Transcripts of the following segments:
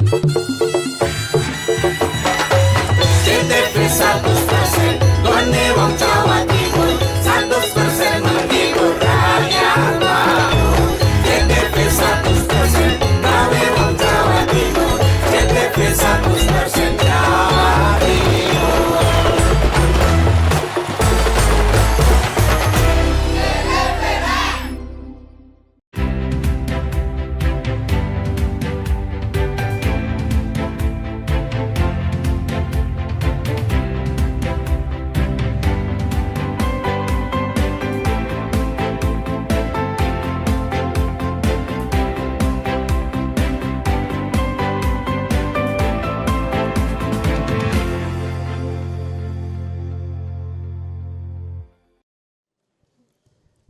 JTV 100% gone wong Jawa Timur, 100% menghibur rakyat makmur. JTV 100% gawe wong Jawa Timur, JTV 100% Jawa Timur.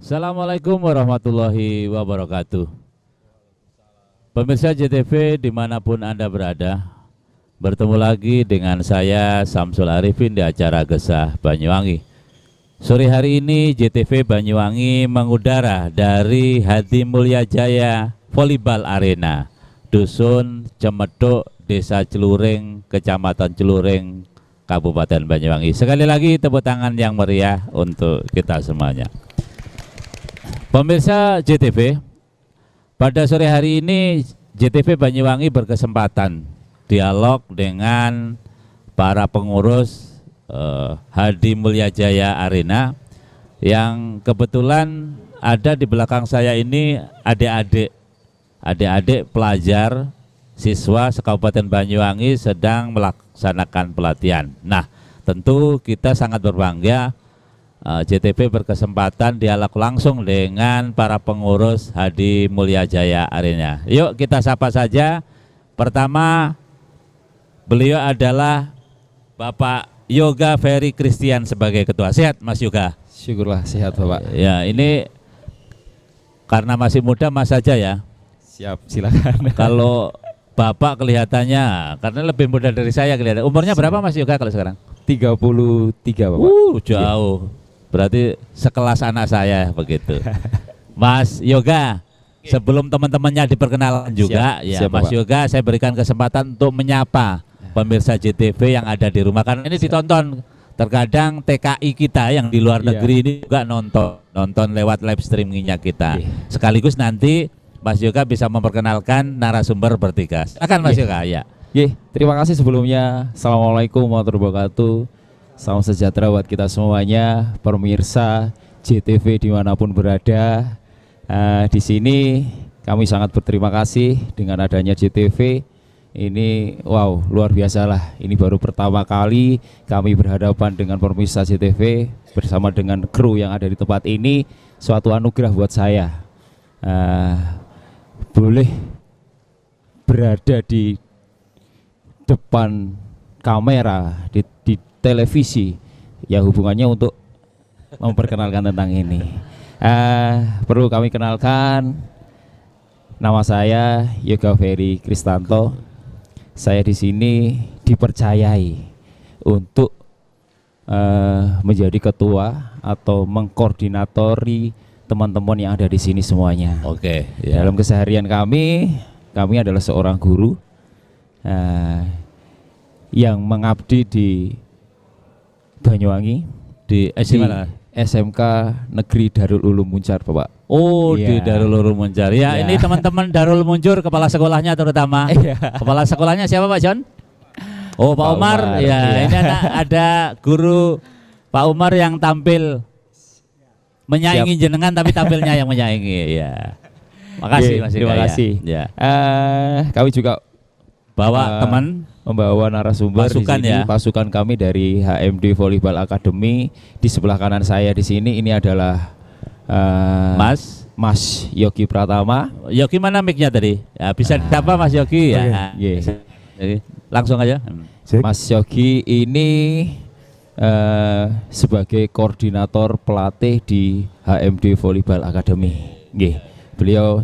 Assalamualaikum warahmatullahi wabarakatuh. Pemirsa JTV dimanapun Anda berada, bertemu lagi dengan saya Samsul Arifin di acara Gesah Banyuwangi. Sore hari ini JTV Banyuwangi mengudara dari Hadi Mulyajaya Volleyball Arena, Dusun Cemeduk, Desa Celuring, Kecamatan Celuring, Kabupaten Banyuwangi. Sekali lagi tepuk tangan yang meriah untuk kita semuanya. Pemirsa JTV, pada sore hari ini JTV Banyuwangi berkesempatan dialog dengan para pengurus Hadi Mulyajaya Arena yang kebetulan ada di belakang saya ini adik-adik pelajar siswa sekabupaten Banyuwangi sedang melaksanakan pelatihan. Nah, tentu kita sangat berbangga JTV berkesempatan dialog langsung dengan para pengurus Hadi Mulyajaya Arena. Yuk kita sapa saja. Pertama, beliau adalah Bapak Yoga Ferry Christian sebagai ketua. Sehat Mas Yoga? Syukurlah sehat Bapak. Ya, ini karena masih muda Mas saja ya. Siap, silakan. Kalau Bapak kelihatannya, karena lebih muda dari saya kelihatan. Umurnya berapa Mas Yoga kalau sekarang? 33 Bapak. Jauh. Berarti sekelas anak saya begitu. Mas Yoga, sebelum teman-temannya diperkenalkan juga, siap, Mas Bapak. Yoga saya berikan kesempatan untuk menyapa pemirsa JTV yang ada di rumah. Karena ini ditonton, terkadang TKI kita yang di luar negeri ini juga nonton lewat live streamingnya kita. Sekaligus nanti Mas Yoga bisa memperkenalkan narasumber bertiga. Silakan Mas Yoga. Ya. Terima kasih sebelumnya. Assalamualaikum warahmatullahi wabarakatuh. Salam sejahtera buat kita semuanya, pemirsa JTV dimanapun berada. Di sini kami sangat berterima kasih dengan adanya JTV. Ini wow, luar biasa lah. Ini baru pertama kali kami berhadapan dengan pemirsa JTV bersama dengan kru yang ada di tempat ini. Suatu anugerah buat saya. Boleh berada di depan kamera di televisi yang hubungannya untuk memperkenalkan tentang ini. Perlu kami kenalkan, nama saya Yoga Ferry Kristanto. Saya di sini dipercayai untuk menjadi ketua atau mengkoordinatori teman-teman yang ada di sini semuanya. Oke. Dalam keseharian kami adalah seorang guru yang mengabdi di Banyuwangi Di SMK Negeri Darul Ulum Muncar, Bapak. Oh, di Darul Ulum Muncar. Ya, ini teman-teman Darul Muncar, kepala sekolahnya terutama. Kepala sekolahnya siapa Pak John? Oh, Pak Umar. Ya, ini ada guru Pak Umar yang tampil menyaingi jenengan tapi tampilnya yang menyaingi. Ya. Makasih Mas. Terima kasih. Ya. Kami juga bawa teman membawa narasumber pasukan di sini, pasukan kami dari HMD Volleyball Academy. Di sebelah kanan saya di sini ini adalah Mas Yogi Pratama. Yogi mana mic-nya tadi? Ya, bisa siapa Mas Yogi ya? Jadi, langsung aja. Mas Yogi ini sebagai koordinator pelatih di HMD Volleyball Academy. Beliau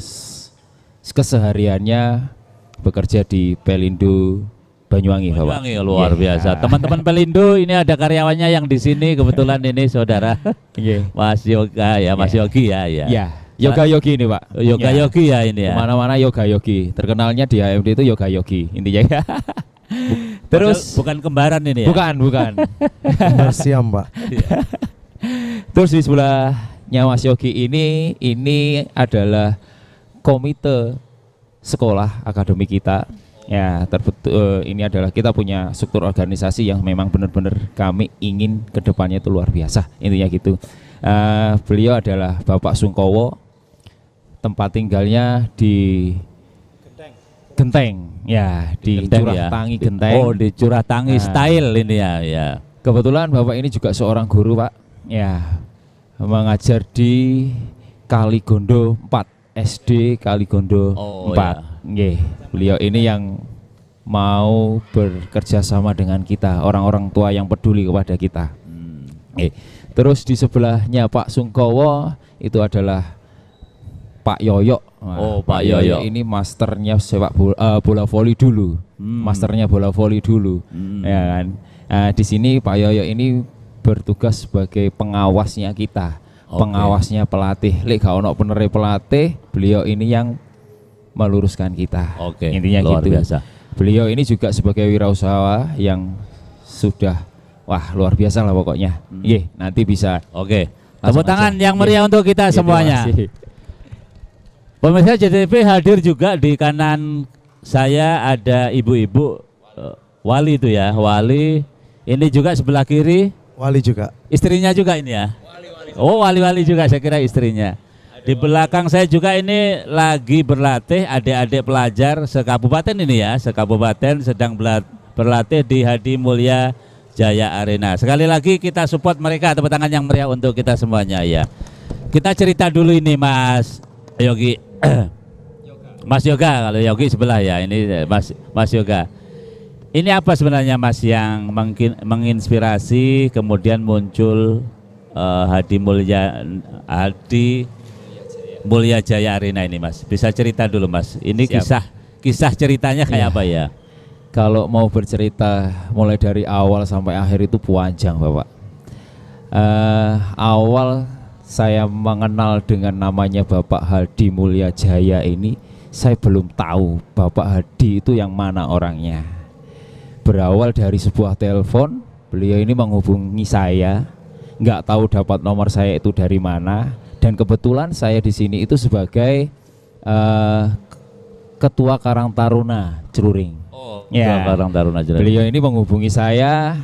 kesehariannya bekerja di Pelindo Banyuwangi, Bapak. Banyuwangi luar biasa. Teman-teman Pelindo ini ada karyawannya yang di sini kebetulan ini saudara Mas Yoga ya, Mas Yogi ya. Yoga Yogi ini Pak. Yoga Ya. Yogi ya ini ya. Kemana-mana Yoga Yogi. Terkenalnya di HMD itu Yoga Yogi intinya. Terus bukan kembaran ini ya. bukan. Siam Pak. Terus di sebelahnya Mas Yogi ini adalah komite sekolah akademi kita. Ya, ini adalah kita punya struktur organisasi yang memang benar-benar kami ingin kedepannya itu luar biasa. Intinya gitu. Beliau adalah Bapak Sungkowo, tempat tinggalnya di Genteng, ya di Genteng Curah ya. Tangi Genteng. Oh, di Curah Tangi Nah. style ini ya, ya. Kebetulan Bapak ini juga seorang guru Pak, ya mengajar di Kaligondo 4 SD Kaligondo Oh, 4. Nggih, beliau ini yang mau bekerja sama dengan kita, orang-orang tua yang peduli kepada kita. Nggih. Terus di sebelahnya Pak Sungkowo itu adalah Pak Yoyo. Nah, Oh, Pak Yoyo. ini masternya sepak bola voli dulu. Masternya bola voli dulu. Ya kan. Di sini Pak Yoyo ini bertugas sebagai pengawasnya kita. Oke. Pengawasnya pelatih. Lek gak ono penere pelatih, beliau ini yang meluruskan kita. Oke, Intinya luar gitu. biasa. Beliau ini juga sebagai wirausaha yang sudah luar biasa lah pokoknya. Iya, nanti bisa. Oke. Langsung Tepuk tangan aja. yang meriah untuk kita Iya, semuanya. terima kasih. Pemirsa JTV hadir juga di kanan saya ada ibu-ibu Wali itu ya, Wali. Ini juga sebelah kiri Wali juga. istrinya juga ini ya. Oh, Wali-wali juga saya kira istrinya. Di belakang saya juga ini lagi berlatih adik-adik pelajar sekabupaten ini ya, sekabupaten sedang berlatih di Hadi Mulya Jaya Arena. Sekali lagi kita support mereka, tepuk tangan yang meriah untuk kita semuanya ya. Kita cerita dulu ini Mas Yogi. Mas Yoga, kalau Yogi sebelah ya, ini Mas Yoga. Ini apa sebenarnya Mas yang menginspirasi kemudian muncul Hadi Mulya Jaya Arena ini Mas? Bisa cerita dulu Mas. Ini Siap. kisah ceritanya kayak Iya. apa ya? Kalau mau bercerita mulai dari awal sampai akhir itu panjang Bapak. Awal saya mengenal dengan namanya Bapak Hadi Mulya Jaya ini, saya belum tahu Bapak Hadi itu yang mana orangnya. Berawal dari sebuah telepon, beliau ini menghubungi saya, nggak tahu dapat nomor saya itu dari mana, dan kebetulan saya di sini itu sebagai Ketua Karang Taruna Ceruring. Oh, Ya. Karang Taruna Jelas. Beliau ini menghubungi saya,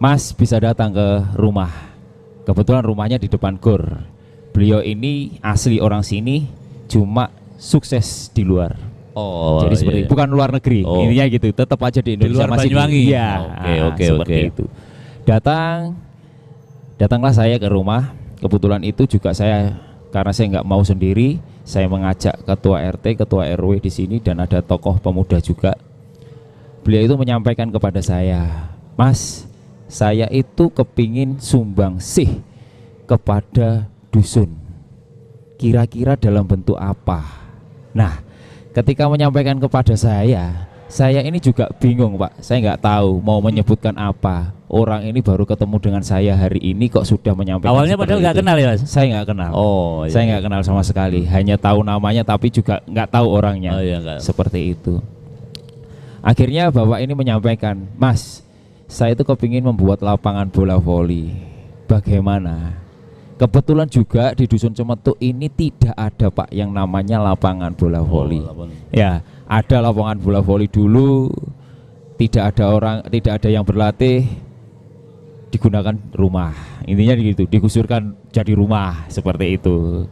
Mas bisa datang ke rumah. Kebetulan rumahnya di depan GOR. Beliau ini asli orang sini, cuma sukses di luar. Oh, Jadi seperti iya. bukan luar negeri, Oh. intinya gitu. Tetap aja di Indonesia luar masih Banyuwangi. Iya, Oke, seperti oke. itu. Datanglah saya ke rumah. Kebetulan itu juga saya, karena saya nggak mau sendiri, saya mengajak ketua RT, ketua RW di sini dan ada tokoh pemuda juga. Beliau itu menyampaikan kepada saya, Mas, saya itu kepingin sumbang sih kepada dusun. Kira-kira dalam bentuk apa? Nah, ketika menyampaikan kepada saya ini juga bingung Pak. Saya nggak tahu mau menyebutkan apa. Orang ini baru ketemu dengan saya hari ini kok sudah menyampaikan. Awalnya seperti padahal nggak itu. kenal ya Mas? Saya nggak kenal. Oh, iya. Saya nggak kenal sama sekali. Hanya tahu namanya tapi juga nggak tahu orangnya. Oh, iya, nggak. Seperti itu. Akhirnya Bapak ini menyampaikan, Mas, saya itu kepingin membuat lapangan bola voli. Bagaimana? Kebetulan juga di Dusun Cemetuk ini tidak ada Pak yang namanya lapangan bola voli. Ya, ada lapangan bola voli dulu, tidak ada yang berlatih, digunakan rumah. Intinya gitu, digusurkan jadi rumah seperti itu.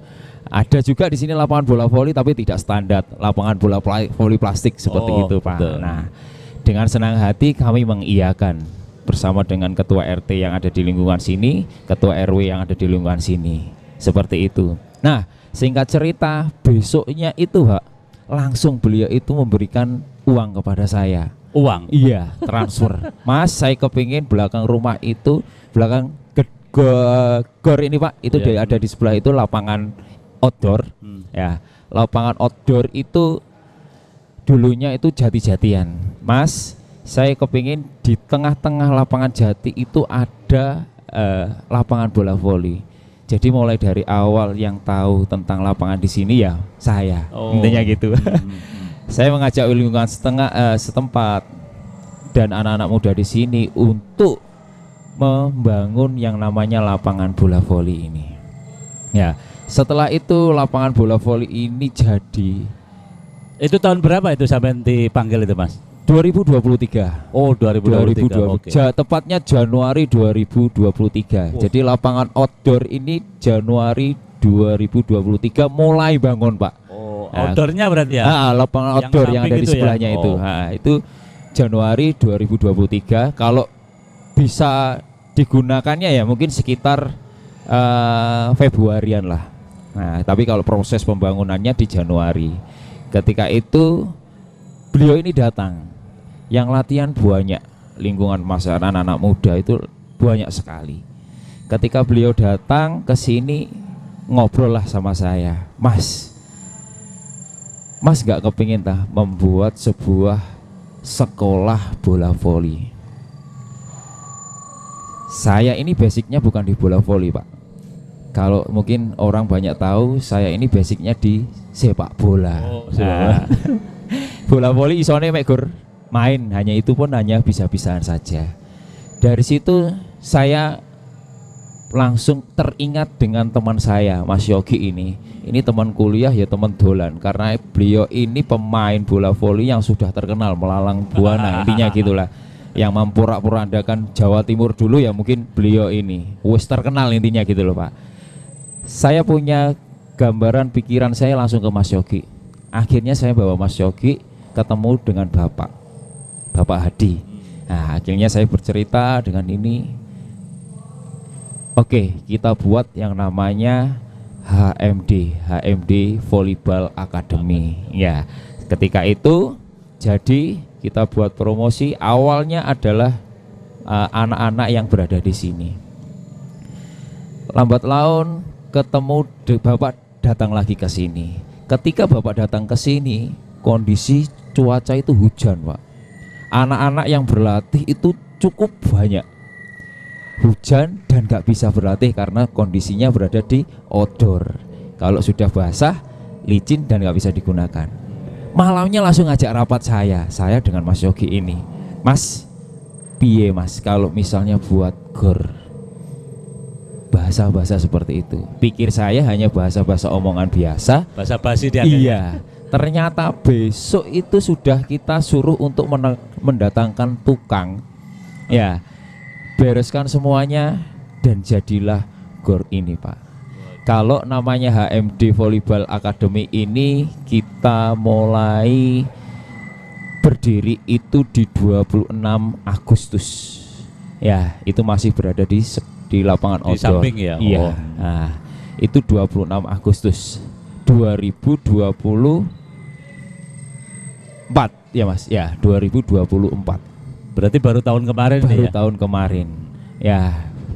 Ada juga di sini lapangan bola voli tapi tidak standar, lapangan bola voli plastik seperti Oh, itu Pak. betul. Nah, dengan senang hati kami mengiyakan bersama dengan ketua RT yang ada di lingkungan sini, ketua RW yang ada di lingkungan sini, seperti itu. Nah, singkat cerita, besoknya itu Pak, langsung beliau itu memberikan uang kepada saya. Uang. Iya, transfer. Mas, saya kepingin belakang rumah itu, belakang GOR ini Pak, itu Iya. ada di sebelah itu lapangan outdoor. Ya, lapangan outdoor itu dulunya itu jati-jatian. Mas, saya kepingin di tengah-tengah lapangan jati itu ada lapangan bola voli. Jadi mulai dari awal yang tahu tentang lapangan di sini ya saya, intinya gitu. Saya mengajak lingkungan setempat dan anak-anak muda di sini untuk membangun yang namanya lapangan bola voli ini. Ya, setelah itu lapangan bola voli ini jadi. Itu tahun berapa itu sampai dipanggil itu Mas? 2023. Oh 2023. Oke. Tepatnya Januari 2023. Jadi lapangan outdoor ini Januari 2023 mulai bangun Pak. Oh outdoornya berarti ya? Lapangan outdoor yang ada di sebelahnya ya? itu. Itu Januari 2023. Kalau bisa digunakannya ya mungkin sekitar Februarian lah. Nah tapi kalau proses pembangunannya di Januari. Ketika itu beliau ini datang. Yang latihan banyak, lingkungan masyarakat anak muda itu banyak sekali. Ketika beliau datang ke sini ngobrol lah sama saya, Mas gak kepingin membuat sebuah sekolah bola voli. Saya ini basicnya bukan di bola voli Pak. Kalau mungkin orang banyak tahu, saya ini basicnya di sepak bola. Bola voli isone mek gur main, hanya itu pun hanya bisa-bisaan saja. Dari situ saya langsung teringat dengan teman saya Mas Yogi ini teman kuliah ya teman dolan, karena beliau ini pemain bola voli yang sudah terkenal melalang buana intinya gitulah, yang memporak-porandakan Jawa Timur dulu ya mungkin beliau ini wis terkenal intinya gitu loh Pak. Saya punya gambaran pikiran saya langsung ke Mas Yogi. Akhirnya saya bawa Mas Yogi ketemu dengan Bapak Hadi. Nah, akhirnya saya bercerita dengan ini. Oke, kita buat yang namanya HMD Volleyball Academy. Ya, ketika itu jadi kita buat promosi. Awalnya adalah anak-anak yang berada di sini. Lambat laun ketemu Bapak datang lagi ke sini. Ketika Bapak datang ke sini, kondisi cuaca itu hujan, Pak. Anak-anak yang berlatih itu cukup banyak. Hujan dan gak bisa berlatih karena kondisinya berada di outdoor. Kalau sudah basah, licin dan gak bisa digunakan. Malamnya langsung ngajak rapat saya dengan Mas Yogi ini. Mas, piye Mas kalau misalnya buat gor bahasa-bahasa seperti itu? Pikir saya hanya bahasa-bahasa omongan biasa, bahasa basi dia. Iya. Ternyata besok itu sudah kita suruh untuk mendatangkan tukang. Ya, bereskan semuanya dan jadilah gor ini, Pak. Kalau namanya HMD Volleyball Academy ini kita mulai berdiri itu di 26 Agustus. Ya, itu masih berada di lapangan outdoor. Di samping ya. Iya. Oh. Nah, itu 26 Agustus 2024 ya Mas. Ya, 2024. Berarti baru tahun kemarin Baru nih ya. tahun kemarin.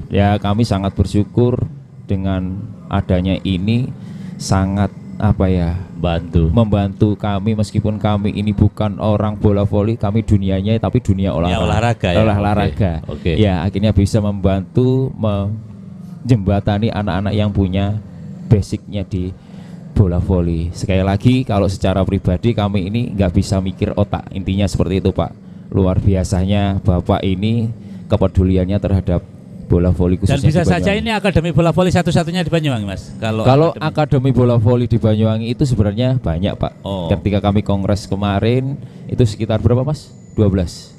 Ya kami sangat bersyukur dengan adanya ini, sangat membantu kami, meskipun kami ini bukan orang bola voli, kami dunianya tapi dunia olahraga. Olahraga. Oke. Ya, akhirnya bisa membantu menjembatani anak-anak yang punya basicnya di bola voli. Sekali lagi, kalau secara pribadi kami ini nggak bisa mikir otak, intinya seperti itu Pak. Luar biasanya Bapak ini kepeduliannya terhadap bola voli khususnya. Dan bisa saja ini akademi bola voli satu-satunya di Banyuwangi, Mas. Kalau akademi bola voli di Banyuwangi itu sebenarnya banyak, Pak. Oh. Ketika kami kongres kemarin itu sekitar berapa, Mas? 12.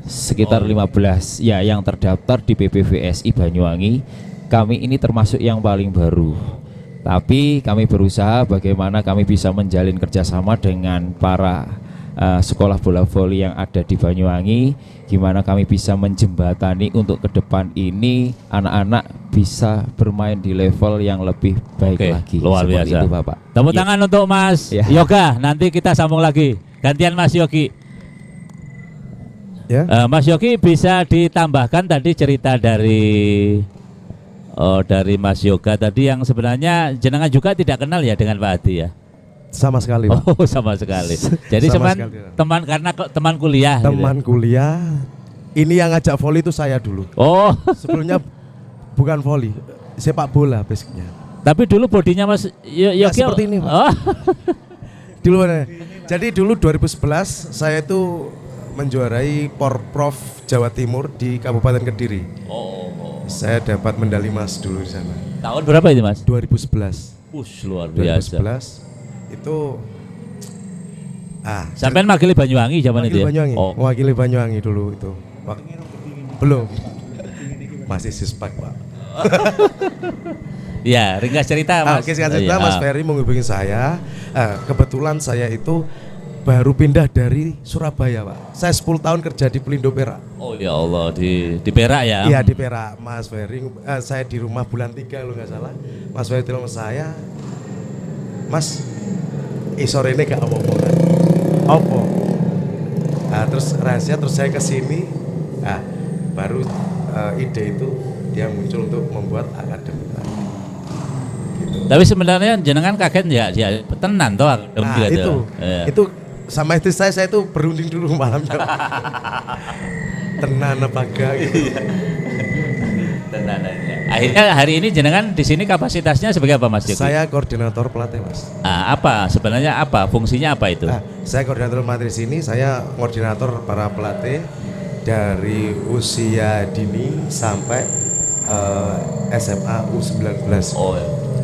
Sekitar 15. Ya, yang terdaftar di PPVSI Banyuwangi. Kami ini termasuk yang paling baru. Tapi kami berusaha bagaimana kami bisa menjalin kerjasama dengan para sekolah bola voli yang ada di Banyuwangi, gimana kami bisa menjembatani untuk ke depan ini anak-anak bisa bermain di level yang lebih baik lagi. Luar biasa itu, Bapak. Tepuk tangan untuk Mas Yoga. Nanti kita sambung lagi. Gantian Mas Yogi. Ya. Mas Yogi, bisa ditambahkan tadi cerita dari Mas Yoga tadi yang sebenarnya jenengan juga tidak kenal ya dengan Pak Hadi ya? Sama sekali, Pak. Oh, sama sekali. Jadi Sama teman karena teman kuliah. Teman kuliah. Ini yang ngajak voli itu saya dulu. Oh. Sebelumnya bukan voli. sepak bola basicnya. Tapi dulu bodinya Mas Ya, Yogi seperti ini, Mas. Oh. Dulu jadi dulu 2011 saya itu menjuarai Porprov Jawa Timur di Kabupaten Kediri. Saya dapat medali emas dulu di sana. Tahun berapa itu Mas? 2011. Luar biasa. 2011 itu Sampean makili Banyuwangi zaman itu wakil ya? Banyuwangi. Oh. Mewakili Banyuwangi dulu itu. Belum. Masih sispek, Pak. Ya, ringkas cerita Mas. Oke, singkat cerita Mas Ferry menghubungi saya. Kebetulan saya itu baru pindah dari Surabaya, Pak. Saya 10 tahun kerja di Pelindo Perak. Oh ya Allah, di Perak ya? Iya, di Perak. Mas Ferry, saya di rumah bulan 3 kalau nggak salah. Mas Ferry telepon saya, Mas, sore ini gak omong-omongan. Apa? Terus rahasia, terus saya kesini, baru ide itu dia muncul untuk membuat akademi. Tapi sebenarnya jenengan kaget ya tenan toh akademi Itu, itu sama istri saya itu berunding dulu malamnya. Tenan apa enggak gitu. Tenan aja. Akhirnya hari ini jenengan di sini kapasitasnya sebagai apa Mas Yogi? Saya koordinator pelatih, Mas. Apa sebenarnya fungsinya apa itu? Saya koordinator pelatih di sini, saya koordinator para pelatih dari usia dini sampai SMA U19. Oh,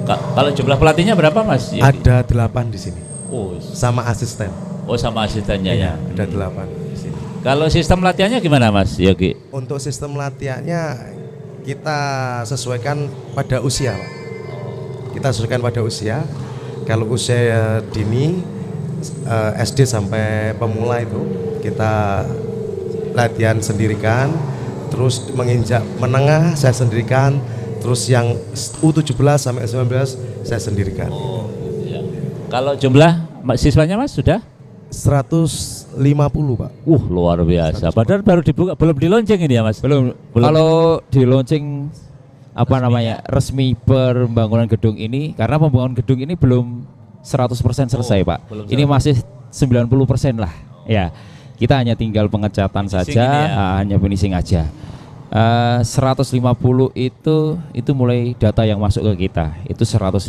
kalau jumlah pelatihnya berapa Mas Yogi? Ada 8 di sini. Oh, Sama asisten. sama asistennya ya. Ada 8 di sini. Kalau sistem latihannya gimana Mas Yogi? Untuk sistem latihannya kita sesuaikan pada usia, Pak. Kita sesuaikan pada usia. Kalau usia dini SD sampai pemula itu kita latihan sendirikan, terus menginjak menengah saya sendirikan, terus yang U17 sampai 19 saya sendirikan. Oh, gitu ya. Kalau jumlah siswanya Mas sudah? 150, Pak. Luar biasa. Padahal baru dibuka, belum dilonceng ini ya Mas? Belum. Kalau di launching resmi pembangunan gedung ini, karena pembangunan gedung ini belum 100% selesai, Pak. belum Ini masih 90% lah. Ya. Kita hanya tinggal pengecatan Finishing saja, ini ya? hanya finishing aja. 150 itu mulai data yang masuk ke kita itu 150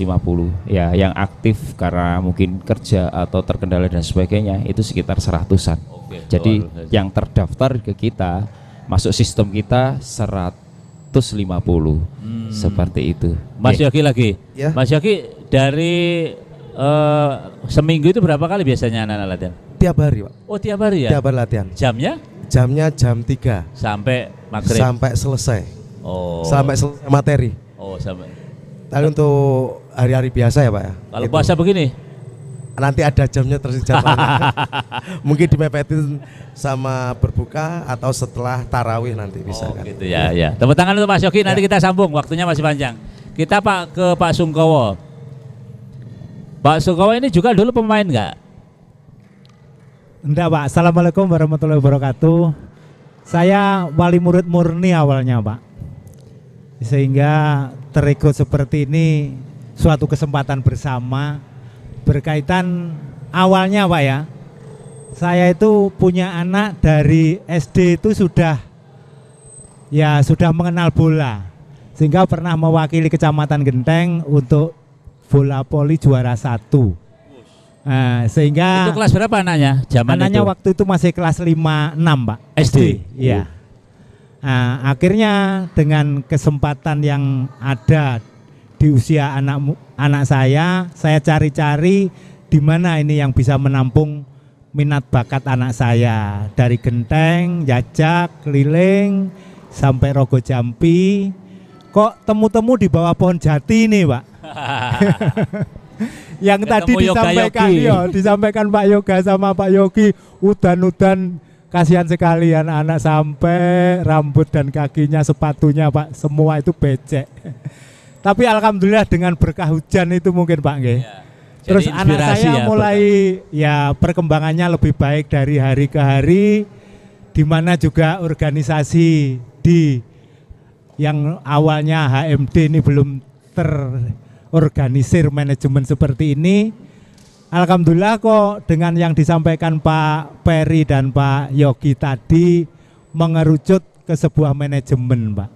ya, yang aktif karena mungkin kerja atau terkendala dan sebagainya itu sekitar 100-an. Jadi yang terdaftar ke kita masuk sistem kita 150 seperti itu. Mas Yogi lagi. Ya. Mas Yogi dari seminggu itu berapa kali biasanya anak-anak latihan? Tiap hari, Pak. Oh tiap hari ya? Tiap hari latihan. Jamnya? Jamnya jam 3 Sampai maghrib? sampai selesai. Oh. Sampai selesai materi. Oh sampai. Tapi untuk hari-hari biasa ya, Pak ya. Kalau Itu. puasa begini? Nanti ada jamnya jadwalnya. Mungkin dimepetin sama berbuka atau setelah tarawih nanti bisa kan. Gitu ya, ya. Tepuk tangan untuk Mas Yogi, nanti kita sambung, waktunya masih panjang. Kita ke Pak Sungkowo. Pak Sungkowo ini juga dulu pemain nggak? Enggak, Pak. Assalamualaikum warahmatullahi wabarakatuh. Saya wali murid murni awalnya, Pak. Sehingga terikut seperti ini suatu kesempatan bersama berkaitan awalnya, Pak ya. Saya itu punya anak dari SD itu sudah mengenal bola. Sehingga pernah mewakili Kecamatan Genteng untuk bola poli juara 1. Nah, sehingga Itu kelas berapa anaknya? anaknya itu? waktu itu masih kelas 5-6, Pak. SD? Iya. Nah, akhirnya dengan kesempatan yang ada di usia anak saya cari-cari di mana ini yang bisa menampung minat bakat anak saya. Dari Genteng, Jajak, Keliling, sampai Rogo Jampi. Kok temu-temu di bawah pohon jati nih, Pak? Yang tadi disampaikan Pak Yoga sama Pak Yogi, udan-udan kasihan sekali anak-anak sampai rambut dan kakinya, sepatunya Pak, semua itu becek. Tapi alhamdulillah dengan berkah hujan itu mungkin Pak nggih. Ya. Terus Jadi anak inspirasi saya ya, mulai perkembangannya lebih baik dari hari ke hari, di mana juga organisasi di yang awalnya HMD ini belum terorganisir manajemen seperti ini. Alhamdulillah kok dengan yang disampaikan Pak Peri dan Pak Yogi tadi mengerucut ke sebuah manajemen, Pak.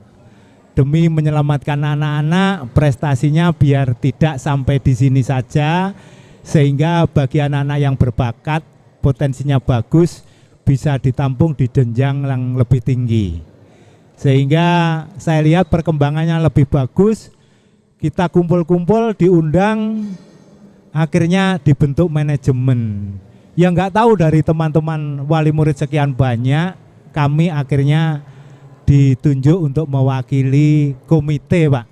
demi menyelamatkan anak-anak, prestasinya biar tidak sampai di sini saja, sehingga bagi anak-anak yang berbakat, potensinya bagus, bisa ditampung di jenjang yang lebih tinggi. Sehingga saya lihat perkembangannya lebih bagus, kita kumpul-kumpul, diundang, akhirnya dibentuk manajemen. Yang nggak tahu dari teman-teman wali murid sekian banyak, kami akhirnya ditunjuk untuk mewakili komite, Pak.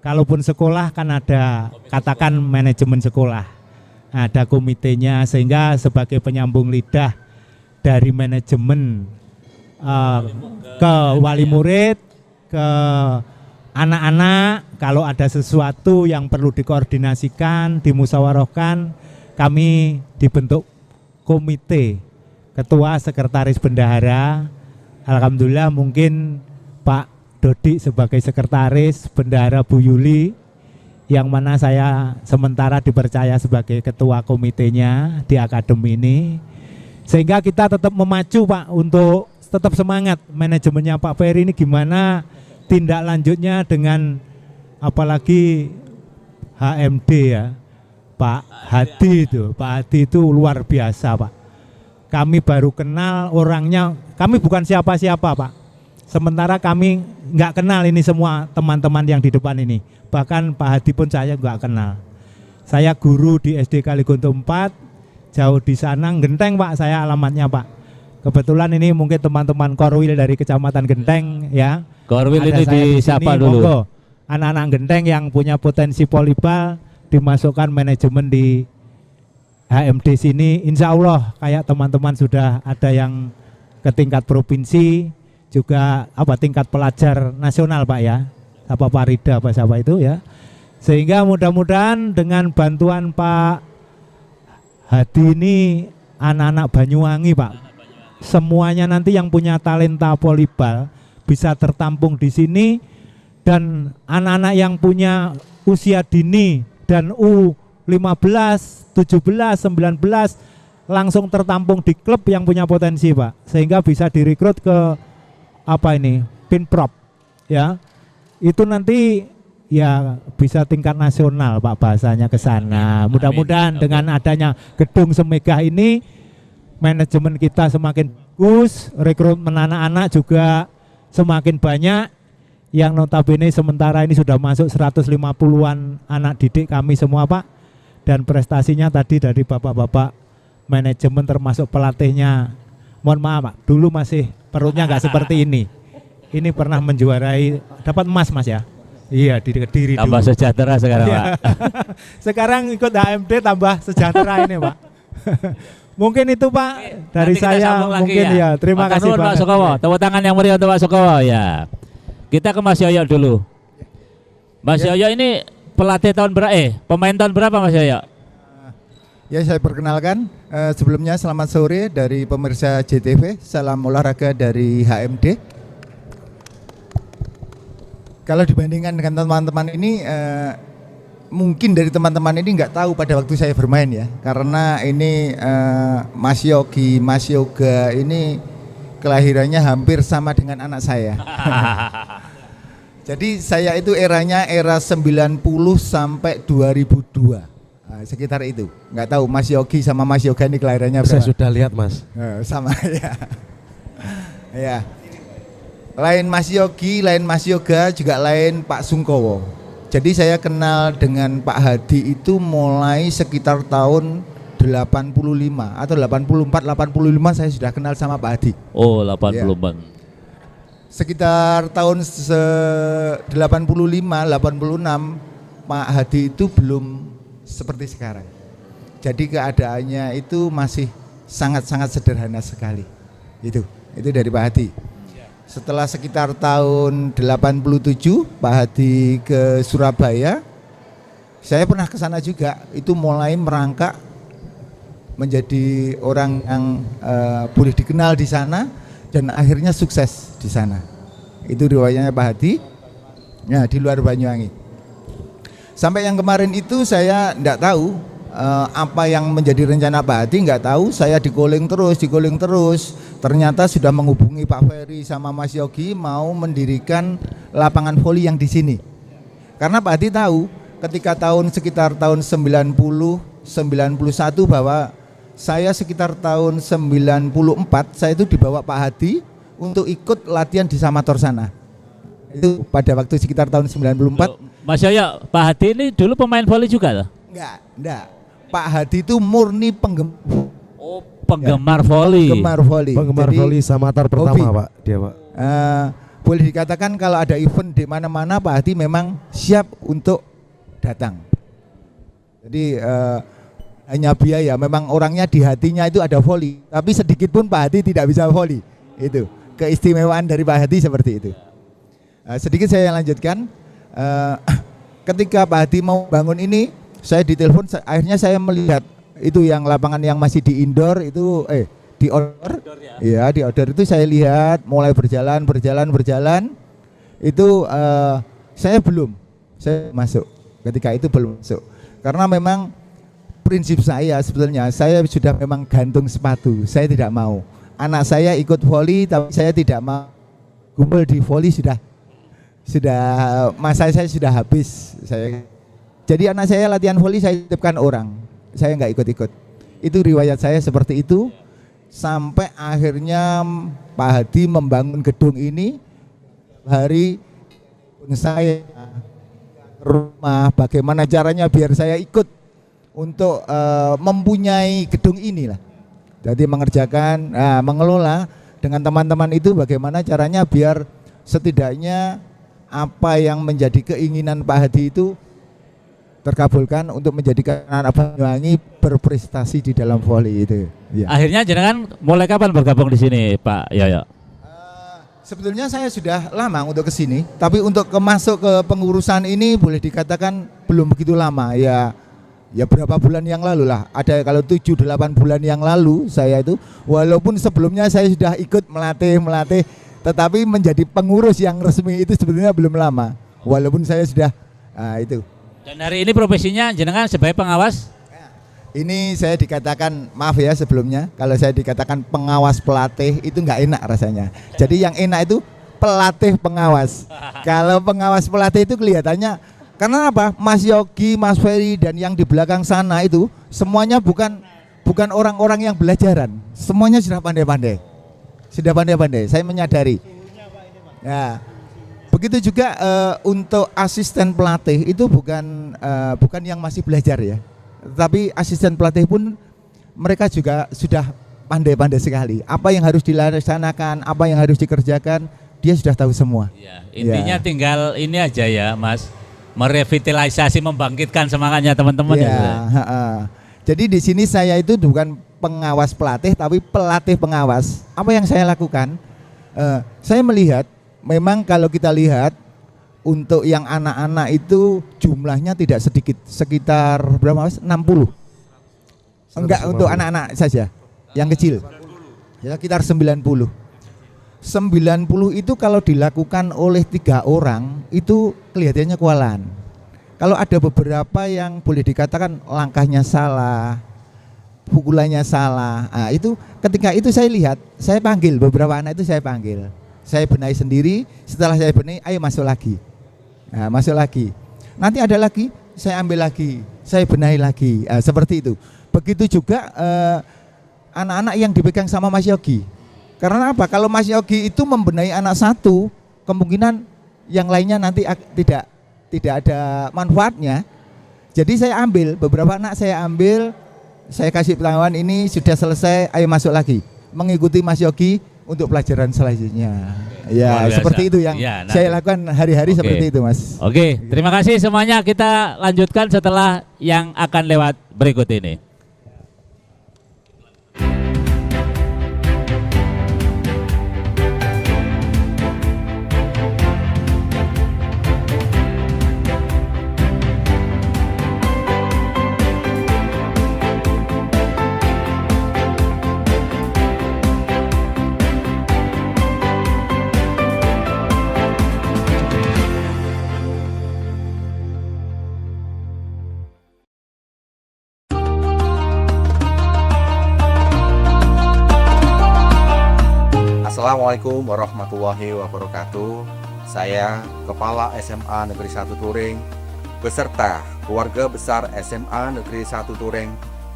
Kalaupun sekolah kan ada, katakan manajemen sekolah, ada komitenya, sehingga sebagai penyambung lidah dari manajemen ke wali murid, ke anak-anak, kalau ada sesuatu yang perlu dikoordinasikan, dimusyawarahkan, kami dibentuk komite, ketua, sekretaris, bendahara. Alhamdulillah mungkin Pak Dodi sebagai sekretaris, bendahara Bu Yuli, yang mana saya sementara dipercaya sebagai ketua komitenya di akademi ini. Sehingga kita tetap memacu, Pak, untuk tetap semangat. Manajemennya Pak Ferry ini gimana tindak lanjutnya, dengan apalagi HMD ya, Pak Hadi itu. Pak Hadi itu luar biasa, Pak. Kami baru kenal orangnya, kami bukan siapa-siapa, Pak. Sementara kami nggak kenal ini semua teman-teman yang di depan ini. Bahkan Pak Hadi pun saya nggak kenal. Saya guru di SD Kaligunto 4, jauh di sana, Genteng, Pak, saya alamatnya, Pak. Kebetulan ini mungkin teman-teman Korwil dari Kecamatan Genteng ya. Korwil Ada ini saya di disapa sini, dulu. monggo. Anak-anak Genteng yang punya potensi volleyball dimasukkan manajemen di HMD sini, insya Allah kayak teman-teman sudah ada yang ke tingkat provinsi, juga tingkat pelajar nasional, Pak ya, apa Parida apa siapa itu ya. Sehingga mudah-mudahan dengan bantuan Pak Hadi ini, anak-anak Banyuwangi, Pak, semuanya nanti yang punya talenta volleyball bisa tertampung di sini, dan anak-anak yang punya usia dini dan U15, 17, 19 langsung tertampung di klub yang punya potensi, Pak, sehingga bisa direkrut ke Pinprop ya. Itu nanti ya bisa tingkat nasional, Pak, bahasanya ke sana. Mudah-mudahan dengan adanya gedung semegah ini, manajemen kita semakin bagus, rekrutmen anak-anak juga semakin banyak, yang notabene sementara ini sudah masuk 150-an anak didik kami semua, Pak. Dan prestasinya tadi dari bapak-bapak manajemen termasuk pelatihnya, mohon maaf, Pak, dulu masih perutnya nggak seperti ini. Ini pernah menjuarai, dapat emas, Mas ya. Iya, di Kediri Tambah dulu. sejahtera sekarang, Iya. Pak. Sekarang ikut HMD tambah sejahtera ini, Pak. Mungkin itu, Pak, dari Nanti kita saya sambung lagi mungkin ya. Terima Matur kasih nuwun, Pak banget. Sukowo. Tepuk tangan yang meriah untuk Pak Sukowo ya. Kita ke Mas Yoyo dulu. Mas Yoyo ini pelatih tahun berapa? Pemain tahun berapa, Mas Yoyo? Ya, saya perkenalkan, sebelumnya selamat sore dari pemirsa JTV, salam olahraga dari HMD. Kalau dibandingkan dengan teman-teman ini, mungkin dari teman-teman ini nggak tahu pada waktu saya bermain ya, karena ini Mas Yogi, Mas Yoga ini kelahirannya hampir sama dengan anak saya. Jadi saya itu era 90 sampai 2002. Nah, sekitar itu. Nggak tahu Mas Yogi sama Mas Yoga ini kelahirannya Saya berapa? sudah lihat, Mas. Sama ya. Ya. Lain Mas Yogi, lain Mas Yoga, juga lain Pak Sungkowo. Jadi saya kenal dengan Pak Hadi itu mulai sekitar tahun 85 atau 84, 85 saya sudah kenal sama Pak Hadi. Oh, 84. Sekitar tahun 85, 86 Pak Hadi itu belum seperti sekarang. Jadi keadaannya itu masih sangat-sangat sederhana sekali. Itu dari Pak Hadi. Setelah sekitar tahun 87 Pak Hadi ke Surabaya, saya pernah ke sana juga. Itu mulai merangkak menjadi orang yang boleh dikenal di sana dan akhirnya sukses di sana. Itu riwayatnya Pak Hadi. Ya, di luar Banyuwangi. Sampai yang kemarin itu saya enggak tahu apa yang menjadi rencana Pak Hadi nggak tahu. Saya di calling terus. Ternyata sudah menghubungi Pak Ferry sama Mas Yogi mau mendirikan lapangan voli yang di sini. Karena Pak Hadi tahu ketika sekitar tahun 90 91 bahwa saya sekitar tahun 94 saya itu dibawa Pak Hadi untuk ikut latihan di Samator sana. Itu pada waktu sekitar tahun 94. Mas Yoyo, Pak Hadi ini dulu pemain voli juga loh? Enggak. Pak Hadi itu murni Penggemar voli. penggemar voli. Penggemar Jadi, voli Samator pertama, hobi. Pak. Dia, Pak. Boleh dikatakan kalau ada event di mana-mana Pak Hadi memang siap untuk datang. Jadi hanya biaya, memang orangnya di hatinya itu ada voli, tapi sedikit pun Pak Hadi tidak bisa voli. Itu keistimewaan dari Pak Hadi seperti itu. Sedikit saya lanjutkan. Ketika Pak Hadi mau bangun ini, saya ditelepon, akhirnya saya melihat itu yang lapangan yang masih di indoor itu di outdoor. Iya, di outdoor itu saya lihat mulai berjalan. Itu saya masuk. Ketika itu belum masuk. Karena memang prinsip saya sebetulnya saya sudah memang gantung sepatu. Saya tidak mau. Anak saya ikut voli tapi saya tidak mau. Gumpul di voli sudah masa saya sudah habis. Jadi anak saya latihan voli saya titipkan orang. Saya nggak ikut-ikut. Itu riwayat saya seperti itu. Sampai akhirnya Pak Hadi membangun gedung ini. Hari saya rumah, bagaimana caranya biar saya ikut untuk mempunyai gedung ini lah. Jadi mengelola dengan teman-teman itu bagaimana caranya biar setidaknya apa yang menjadi keinginan Pak Hadi itu terkabulkan untuk menjadikan anak Banyuwangi berprestasi di dalam voli itu. Ya. Akhirnya jenengan mulai kapan bergabung di sini, Pak Yoyo? Sebetulnya saya sudah lama untuk ke sini, tapi untuk masuk ke pengurusan ini boleh dikatakan belum begitu lama. Ya berapa bulan yang lalu lah. Ada kalau 7-8 bulan yang lalu saya itu, walaupun sebelumnya saya sudah ikut melatih, tetapi menjadi pengurus yang resmi itu sebetulnya belum lama. Walaupun saya sudah itu. Dan hari ini profesinya jenengan sebagai pengawas? Ini saya dikatakan, maaf ya sebelumnya, kalau saya dikatakan pengawas pelatih itu nggak enak rasanya. Jadi yang enak itu pelatih pengawas. Kalau pengawas pelatih itu kelihatannya, karena apa? Mas Yogi, Mas Ferry dan yang di belakang sana itu semuanya bukan orang-orang yang belajaran. Semuanya sudah pandai-pandai. Saya menyadari. Ya. Begitu juga untuk asisten pelatih itu bukan yang masih belajar ya. Tapi asisten pelatih pun mereka juga sudah pandai-pandai sekali. Apa yang harus dilaksanakan, apa yang harus dikerjakan, dia sudah tahu semua. Ya, intinya tinggal ini aja ya, Mas. Merevitalisasi, membangkitkan semangatnya teman-teman ya. Jadi di sini saya itu bukan pengawas pelatih, tapi pelatih pengawas. Apa yang saya lakukan? Saya melihat, memang kalau kita lihat untuk yang anak-anak itu jumlahnya tidak sedikit, sekitar berapa Mas? 60. Enggak, untuk anak-anak saja, yang kecil. Ya sekitar 90. 90 itu kalau dilakukan oleh 3 orang itu kelihatannya kewalahan. Kalau ada beberapa yang boleh dikatakan langkahnya salah, pukulannya salah. Itu ketika itu saya lihat, saya panggil beberapa anak itu, saya panggil. Saya benahi sendiri, setelah saya benahi, ayo masuk lagi. Masuk lagi. Nanti ada lagi, saya ambil lagi, saya benahi lagi. Seperti itu. Begitu juga anak-anak yang dipegang sama Mas Yogi. Karena apa? Kalau Mas Yogi itu membenahi anak satu, kemungkinan yang lainnya nanti tidak ada manfaatnya. Jadi saya ambil beberapa anak, saya kasih pengetahuan ini sudah selesai, ayo masuk lagi, mengikuti Mas Yogi untuk pelajaran selanjutnya. Ya, seperti itu yang saya lakukan hari-hari. Seperti itu, Mas. Oke, terima kasih semuanya. Kita lanjutkan setelah yang akan lewat berikut ini. Assalamualaikum warahmatullahi wabarakatuh. Saya Kepala SMA Negeri 1 Turing beserta keluarga besar SMA Negeri 1 Turing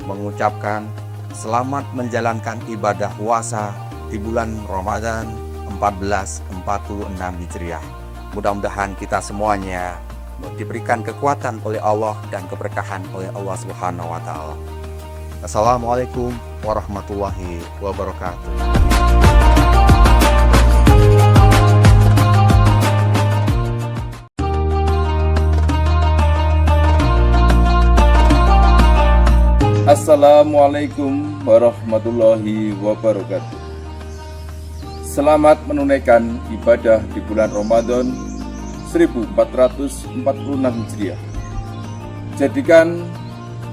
mengucapkan selamat menjalankan ibadah puasa di bulan Ramadan 1446 Hijriah. Mudah-mudahan kita semuanya diberikan kekuatan oleh Allah dan keberkahan oleh Allah Subhanahu wa taala. Assalamualaikum warahmatullahi wabarakatuh. Assalamualaikum warahmatullahi wabarakatuh. Selamat menunaikan ibadah di bulan Ramadan 1446 Hijriah. Jadikan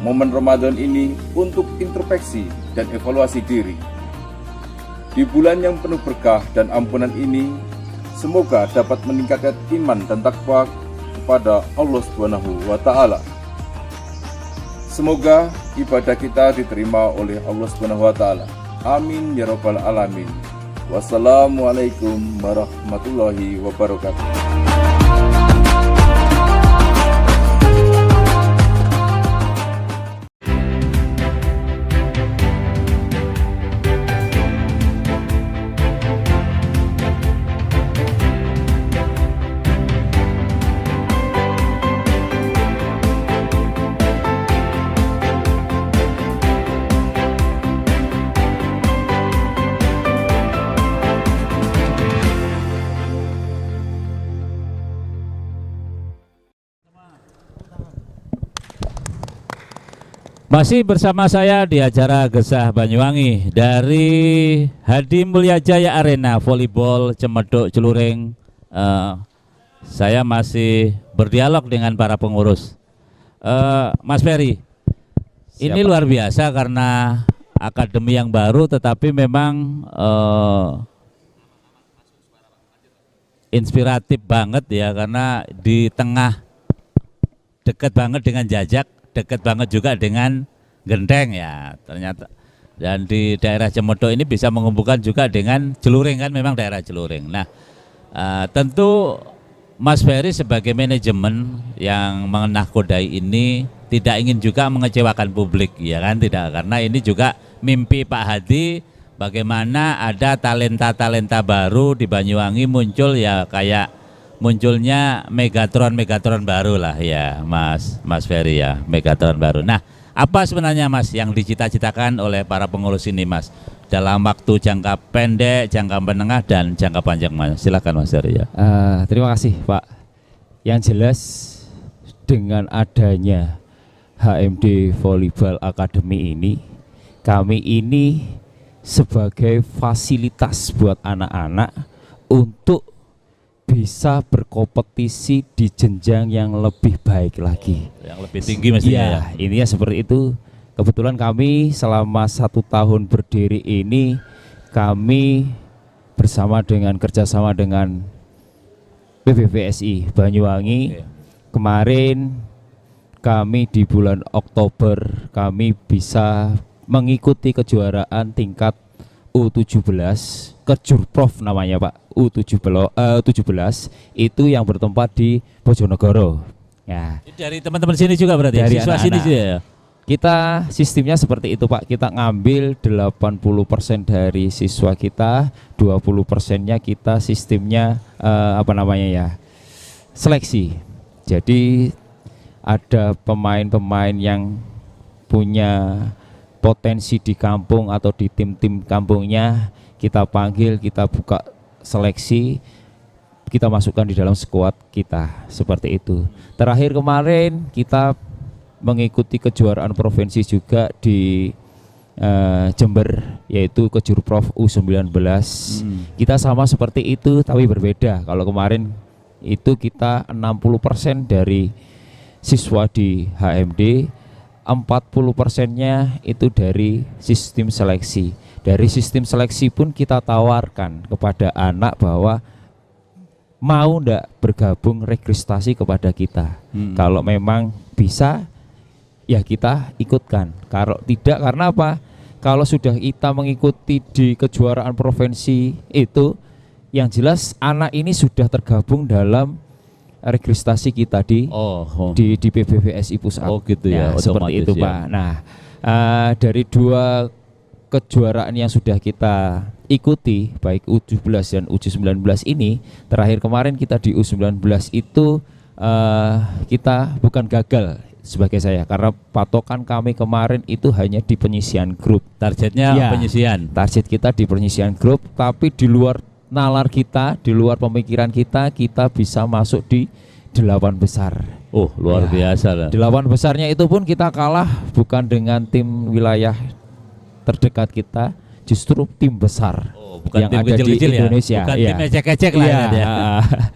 momen Ramadan ini untuk introspeksi dan evaluasi diri. Di bulan yang penuh berkah dan ampunan ini, semoga dapat meningkatkan iman dan takwa kepada Allah Subhanahu wa taala. Semoga ibadah kita diterima oleh Allah Subhanahu wa taala. Amin ya rabbal alamin. Wassalamualaikum warahmatullahi wabarakatuh. Masih bersama saya di acara Gesah Banyuwangi dari Hadi Mulyajaya Arena Volleyball Cemeduk Celuring. Saya masih berdialog dengan para pengurus. Mas Ferry, ini luar biasa karena akademi yang baru, tetapi memang inspiratif banget ya, karena di tengah dekat banget dengan Jajak, dekat banget juga dengan Genteng ya ternyata, dan di daerah Cemeduk ini bisa mengumpulkan juga dengan Celuring, kan memang daerah Celuring. Nah tentu Mas Ferry sebagai manajemen yang menahkodai ini tidak ingin juga mengecewakan publik ya kan, tidak, karena ini juga mimpi Pak Hadi bagaimana ada talenta-talenta baru di Banyuwangi muncul ya, kayak munculnya Megatron baru lah ya Mas Ferry ya, Megatron baru. Nah, apa sebenarnya Mas yang dicita-citakan oleh para pengurus ini Mas dalam waktu jangka pendek, jangka menengah dan jangka panjang Mas? Silakan Mas Ferry ya. Terima kasih Pak. Yang jelas dengan adanya HMD Volleyball Academy ini, kami ini sebagai fasilitas buat anak-anak untuk bisa berkompetisi di jenjang yang lebih baik lagi, yang lebih tinggi mestinya ya. Intinya seperti itu. Kebetulan kami selama 1 tahun berdiri ini, kami kerjasama dengan PBVSI Banyuwangi. Kemarin kami di bulan Oktober kami bisa mengikuti kejuaraan tingkat U17, Kejurprov namanya Pak, U17 itu yang bertempat di Bojonegoro. Ya. Dari teman-teman sini juga berarti, dari siswa sini juga ya? Kita sistemnya seperti itu Pak, kita ngambil 80% dari siswa kita, 20%-nya kita sistemnya seleksi. Jadi ada pemain-pemain yang punya potensi di kampung atau di tim-tim kampungnya, kita panggil, kita buka seleksi, kita masukkan di dalam skuad kita, seperti itu. Terakhir kemarin kita mengikuti kejuaraan provinsi juga di Jember, yaitu Kejurprov U19. Kita sama seperti itu tapi berbeda. Kalau kemarin itu kita 60% dari siswa di HMD, 40%-nya itu dari sistem seleksi. Dari sistem seleksi pun kita tawarkan kepada anak bahwa mau ndak bergabung registrasi kepada kita. Kalau memang bisa ya kita ikutkan. Kalau tidak, karena apa? kalau sudah kita mengikuti di kejuaraan provinsi itu, yang jelas anak ini sudah tergabung dalam registrasi kita di PBVSI Pusat. Oh gitu ya, seperti itu ya. Pak. Nah, dari 2 kejuaraan yang sudah kita ikuti, baik U17 dan U19 ini, terakhir kemarin kita di U19 itu kita bukan gagal sebagai saya, karena patokan kami kemarin itu hanya di penyisian grup. Targetnya Ya, penyisian. Target kita di penyisian grup, tapi di luar nalar kita, di luar pemikiran kita bisa masuk di 8 besar. Oh luar biasa lah. 8 besarnya itu pun kita kalah bukan dengan tim wilayah terdekat kita, justru tim besar Bukan yang tim ada di kecil-kecil ya? Indonesia. Bukan Iya. tim ecek-ecek lah Iya, ya.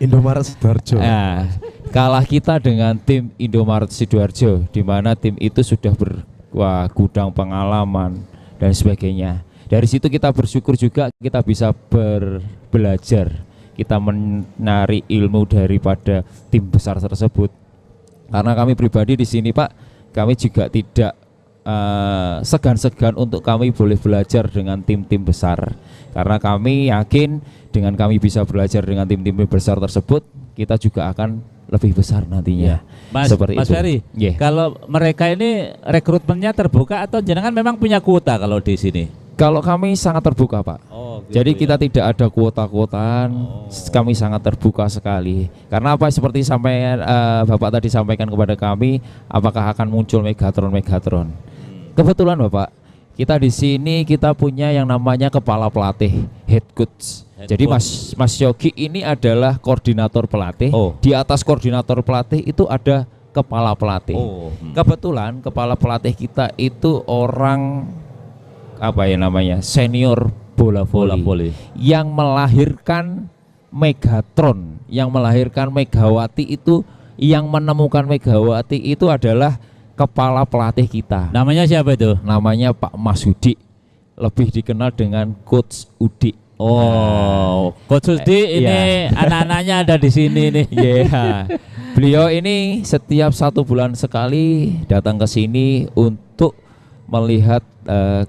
Indomaret Sidoarjo. Nah, kalah kita dengan tim Indomaret Sidoarjo, di mana tim itu sudah gudang pengalaman dan sebagainya. Dari situ kita bersyukur juga kita bisa belajar, kita menarik ilmu daripada tim besar tersebut. Karena kami pribadi di sini Pak, kami juga tidak segan-segan untuk kami boleh belajar dengan tim-tim besar, karena kami yakin dengan kami bisa belajar dengan tim-tim besar tersebut, kita juga akan lebih besar nantinya. Mas Seperti itu. Ferry, Yeah. kalau mereka ini rekrutmennya terbuka atau jenengan memang punya kuota kalau di sini? Kalau kami sangat terbuka Pak. Oh, gitu Jadi ya. kita tidak ada kuota-kuotaan, kami sangat terbuka sekali. Karena apa, seperti sampai Bapak tadi sampaikan kepada kami, apakah akan muncul Megatron. Kebetulan Bapak, kita di sini kita punya yang namanya kepala pelatih, head coach. Jadi Mas Yogi ini adalah koordinator pelatih. Oh. Di atas koordinator pelatih itu ada kepala pelatih. Oh. Kebetulan kepala pelatih kita itu orang senior bola voli yang melahirkan Megatron, yang melahirkan Megawati itu, yang menemukan Megawati itu adalah kepala pelatih kita. Namanya siapa itu? Namanya Pak Mas Udi, lebih dikenal dengan Coach Udi. Oh, Coach Udi ini iya. anak-anaknya ada di sini nih. Iya. Beliau ini setiap 1 bulan sekali datang ke sini untuk melihat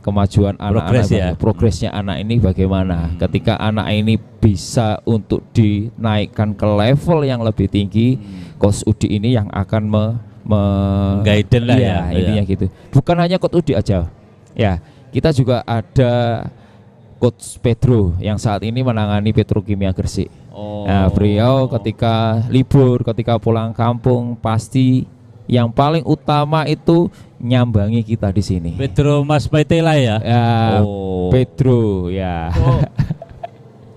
kemajuan anak-anak, progresnya anak ini bagaimana. Ketika anak ini bisa untuk dinaikkan ke level yang lebih tinggi, Coach Udi ini yang akan Guiden lah ya. intinya gitu. Bukan hanya Coach Udi aja. Ya, kita juga ada Coach Pedro yang saat ini menangani Petrokimia Gresik. Nah, beliau ketika libur, ketika pulang kampung, pasti yang paling utama itu nyambangi kita di sini. Pedro Mas Petela ya. Pedro ya.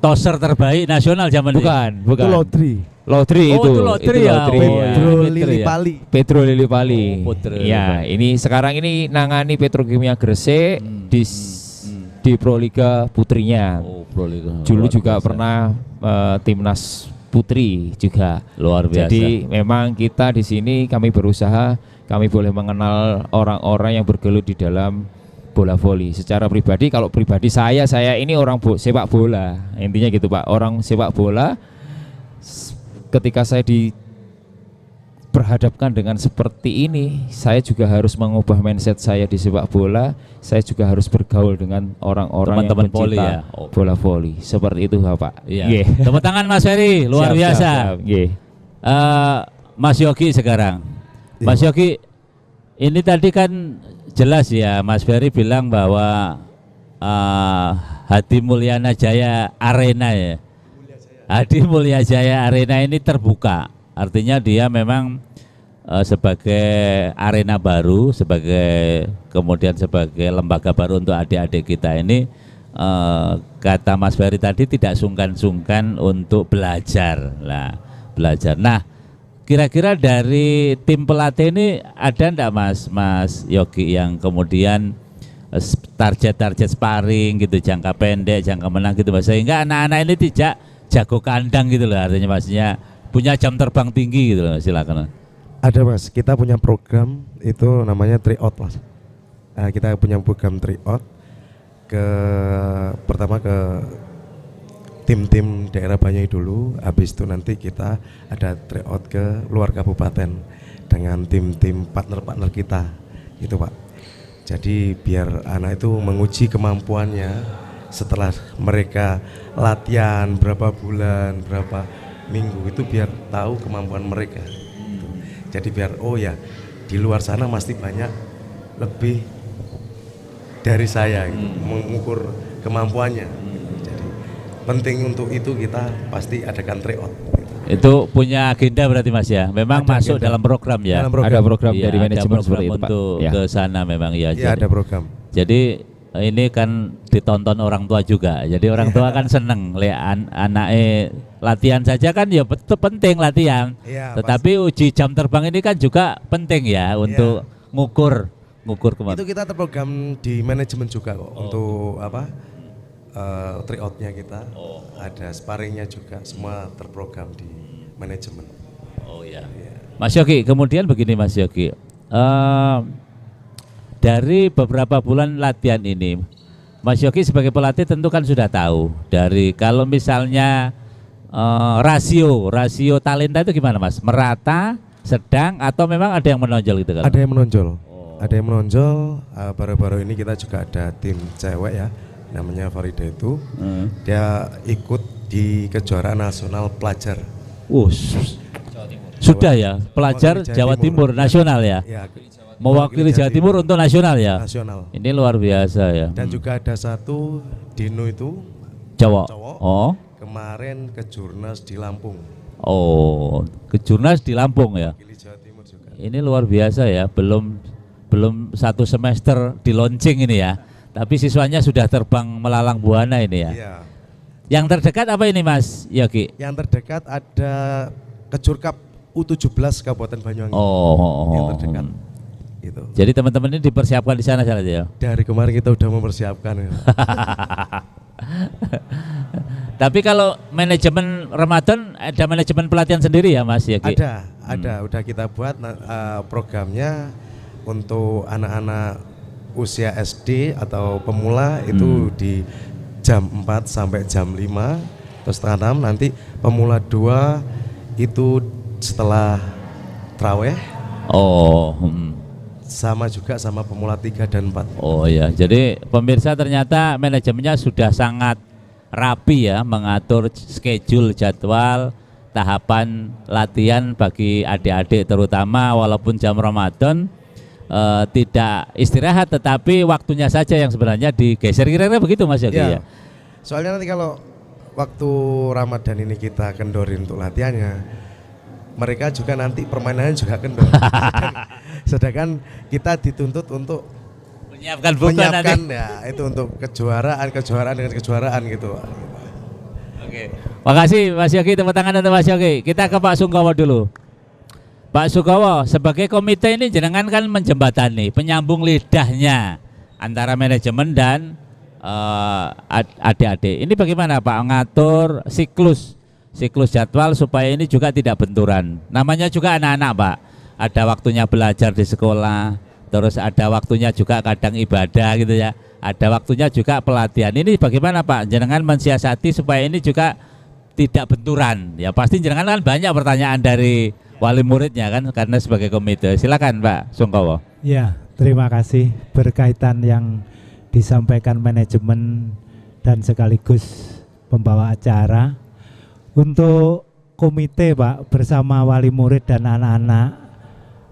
Toser terbaik nasional zaman Bukan. Itu Lodri. Lodri Oh, itu. itu Lodri ya. Lodri, Oh, ya. Pedro Pedro Lili ya. Pali. Pedro Lili Pali. Pedro Ya, ini sekarang ini nangani Petrokimia Gresik di Proliga putrinya. Dulu juga pernah timnas putri juga. Luar biasa. Jadi memang kita di sini kami berusaha, kami boleh mengenal orang-orang yang bergelut di dalam bola voli. Secara pribadi, kalau pribadi saya ini orang sepak bola. Intinya gitu Pak, orang sepak bola. Ketika saya diperhadapkan dengan seperti ini, saya juga harus mengubah mindset saya di sepak bola. Saya juga harus bergaul dengan orang-orang yang Teman-teman voli pencinta ya. bola voli. Seperti itu Bapak. Iya. Yeah. Tepuk tangan Mas Ferry, luar Siap, biasa. siap. Yeah. Mas Yogi sekarang. Mas Yogi, ini tadi kan jelas ya Mas Ferry bilang bahwa Hadi Mulyana Jaya Arena ya. Hadi Mulya Jaya Arena ini terbuka. Artinya dia memang sebagai arena baru, kemudian sebagai lembaga baru untuk adik-adik kita ini, kata Mas Ferry tadi tidak sungkan-sungkan untuk belajar. Nah, kira-kira dari tim pelatih ini ada enggak Mas Yogi yang kemudian target-target sparring gitu, jangka pendek, jangka menang gitu Mas, sehingga anak-anak ini tidak jago kandang gitu loh, artinya maksudnya punya jam terbang tinggi gitu loh. Silakan. Ada Mas, kita punya program itu namanya tryout Mas. Kita punya program tryout pertama ke tim-tim daerah Banyuwangi dulu, habis itu nanti kita ada tryout ke luar kabupaten dengan tim-tim partner-partner kita, gitu Pak. Jadi biar anak itu menguji kemampuannya setelah mereka latihan berapa bulan, berapa minggu, itu biar tahu kemampuan mereka. Jadi biar oh ya di luar sana pasti banyak lebih dari saya gitu, mengukur kemampuannya. Jadi penting untuk itu kita pasti adakan tryout. Itu punya agenda berarti Mas ya. Memang Ada masuk agenda. dalam program ya. Dalam program. Ada program Iya, dari ada manajemen program seperti itu Pak. untuk Ya. ke sana memang ya. Iya ada program. Jadi ini kan ditonton orang tua juga. Jadi orang tua kan seneng lihat anaknya latihan saja kan ya betul penting latihan. Iya, Tetapi uji jam terbang ini kan juga penting ya untuk ngukur kemampuan. Itu kita terprogram di manajemen juga kok untuk apa tryoutnya kita, ada sparringnya juga, semua terprogram di manajemen. Oh ya. Mas Yogi, kemudian begini Mas Yogi, dari beberapa bulan latihan ini, Mas Yogi sebagai pelatih tentu kan sudah tahu dari kalau misalnya rasio talenta itu gimana Mas? Merata, sedang, atau memang ada yang menonjol gitu kan? Ada yang menonjol, ada yang menonjol. Baru-baru ini kita juga ada tim cewek ya, namanya Farida itu, dia ikut di kejuaraan nasional pelajar. Sudah ya, pelajar Jawa Timur nasional ya. Ya, Mewakili Jawa Timur untuk nasional ya. nasional. Ini luar biasa ya. Dan juga ada satu Dino itu Cowok. cowok. Oh. Kemarin ke Jurnas di Lampung. Oh, ke Jurnas di Lampung ya. Mewakili Jawa Timur juga. Ini luar biasa ya, belum satu semester di launching ini ya. Tapi siswanya sudah terbang melalang buana ini ya. Iya. Yang terdekat apa ini Mas Yogi? Yang terdekat ada Kejurkap U17 Kabupaten Banyuwangi. Yang terdekat. Gitu. Jadi teman-teman ini dipersiapkan di sana saja ya. Dari kemarin kita udah mempersiapkan. Ya. Tapi kalau manajemen Ramadan ada manajemen pelatihan sendiri ya Mas Yogi? Ada. Udah kita buat programnya untuk anak-anak usia SD atau pemula itu di jam 4 sampai jam 5 atau setengah 6, nanti pemula 2 itu setelah traweh. Sama juga sama pemula 3 dan 4. Oh ya, jadi pemirsa ternyata manajemennya sudah sangat rapi ya, mengatur schedule, jadwal, tahapan latihan bagi adik-adik terutama walaupun jam Ramadan tidak istirahat, tetapi waktunya saja yang sebenarnya digeser, kira-kira begitu Mas Yogi ya. Soalnya nanti kalau waktu Ramadan ini kita kendorin untuk latihannya, mereka juga nanti permainannya juga kendor. Sedangkan kita dituntut untuk menyiapkan nanti. Ya itu untuk kejuaraan gitu. Oke. Makasih Mas Yogi, tepuk tangan untuk Mas Yogi. Kita ke Pak Sungkowo dulu. Pak Sungkowo, sebagai komite ini jenengan kan menjembatani, penyambung lidahnya antara manajemen dan adik-adik. Ini bagaimana Pak ngatur siklus jadwal supaya ini juga tidak benturan. Namanya juga anak-anak Pak. Ada waktunya belajar di sekolah, terus ada waktunya juga kadang ibadah gitu ya. Ada waktunya juga pelatihan. Ini bagaimana Pak? Jenengan mensiasati supaya ini juga tidak benturan. Ya pasti jenengan kan banyak pertanyaan dari wali muridnya kan, karena sebagai komite. Silakan Pak Sungkowo. Ya, terima kasih berkaitan yang disampaikan manajemen dan sekaligus pembawa acara. Untuk komite Pak bersama wali murid dan anak-anak,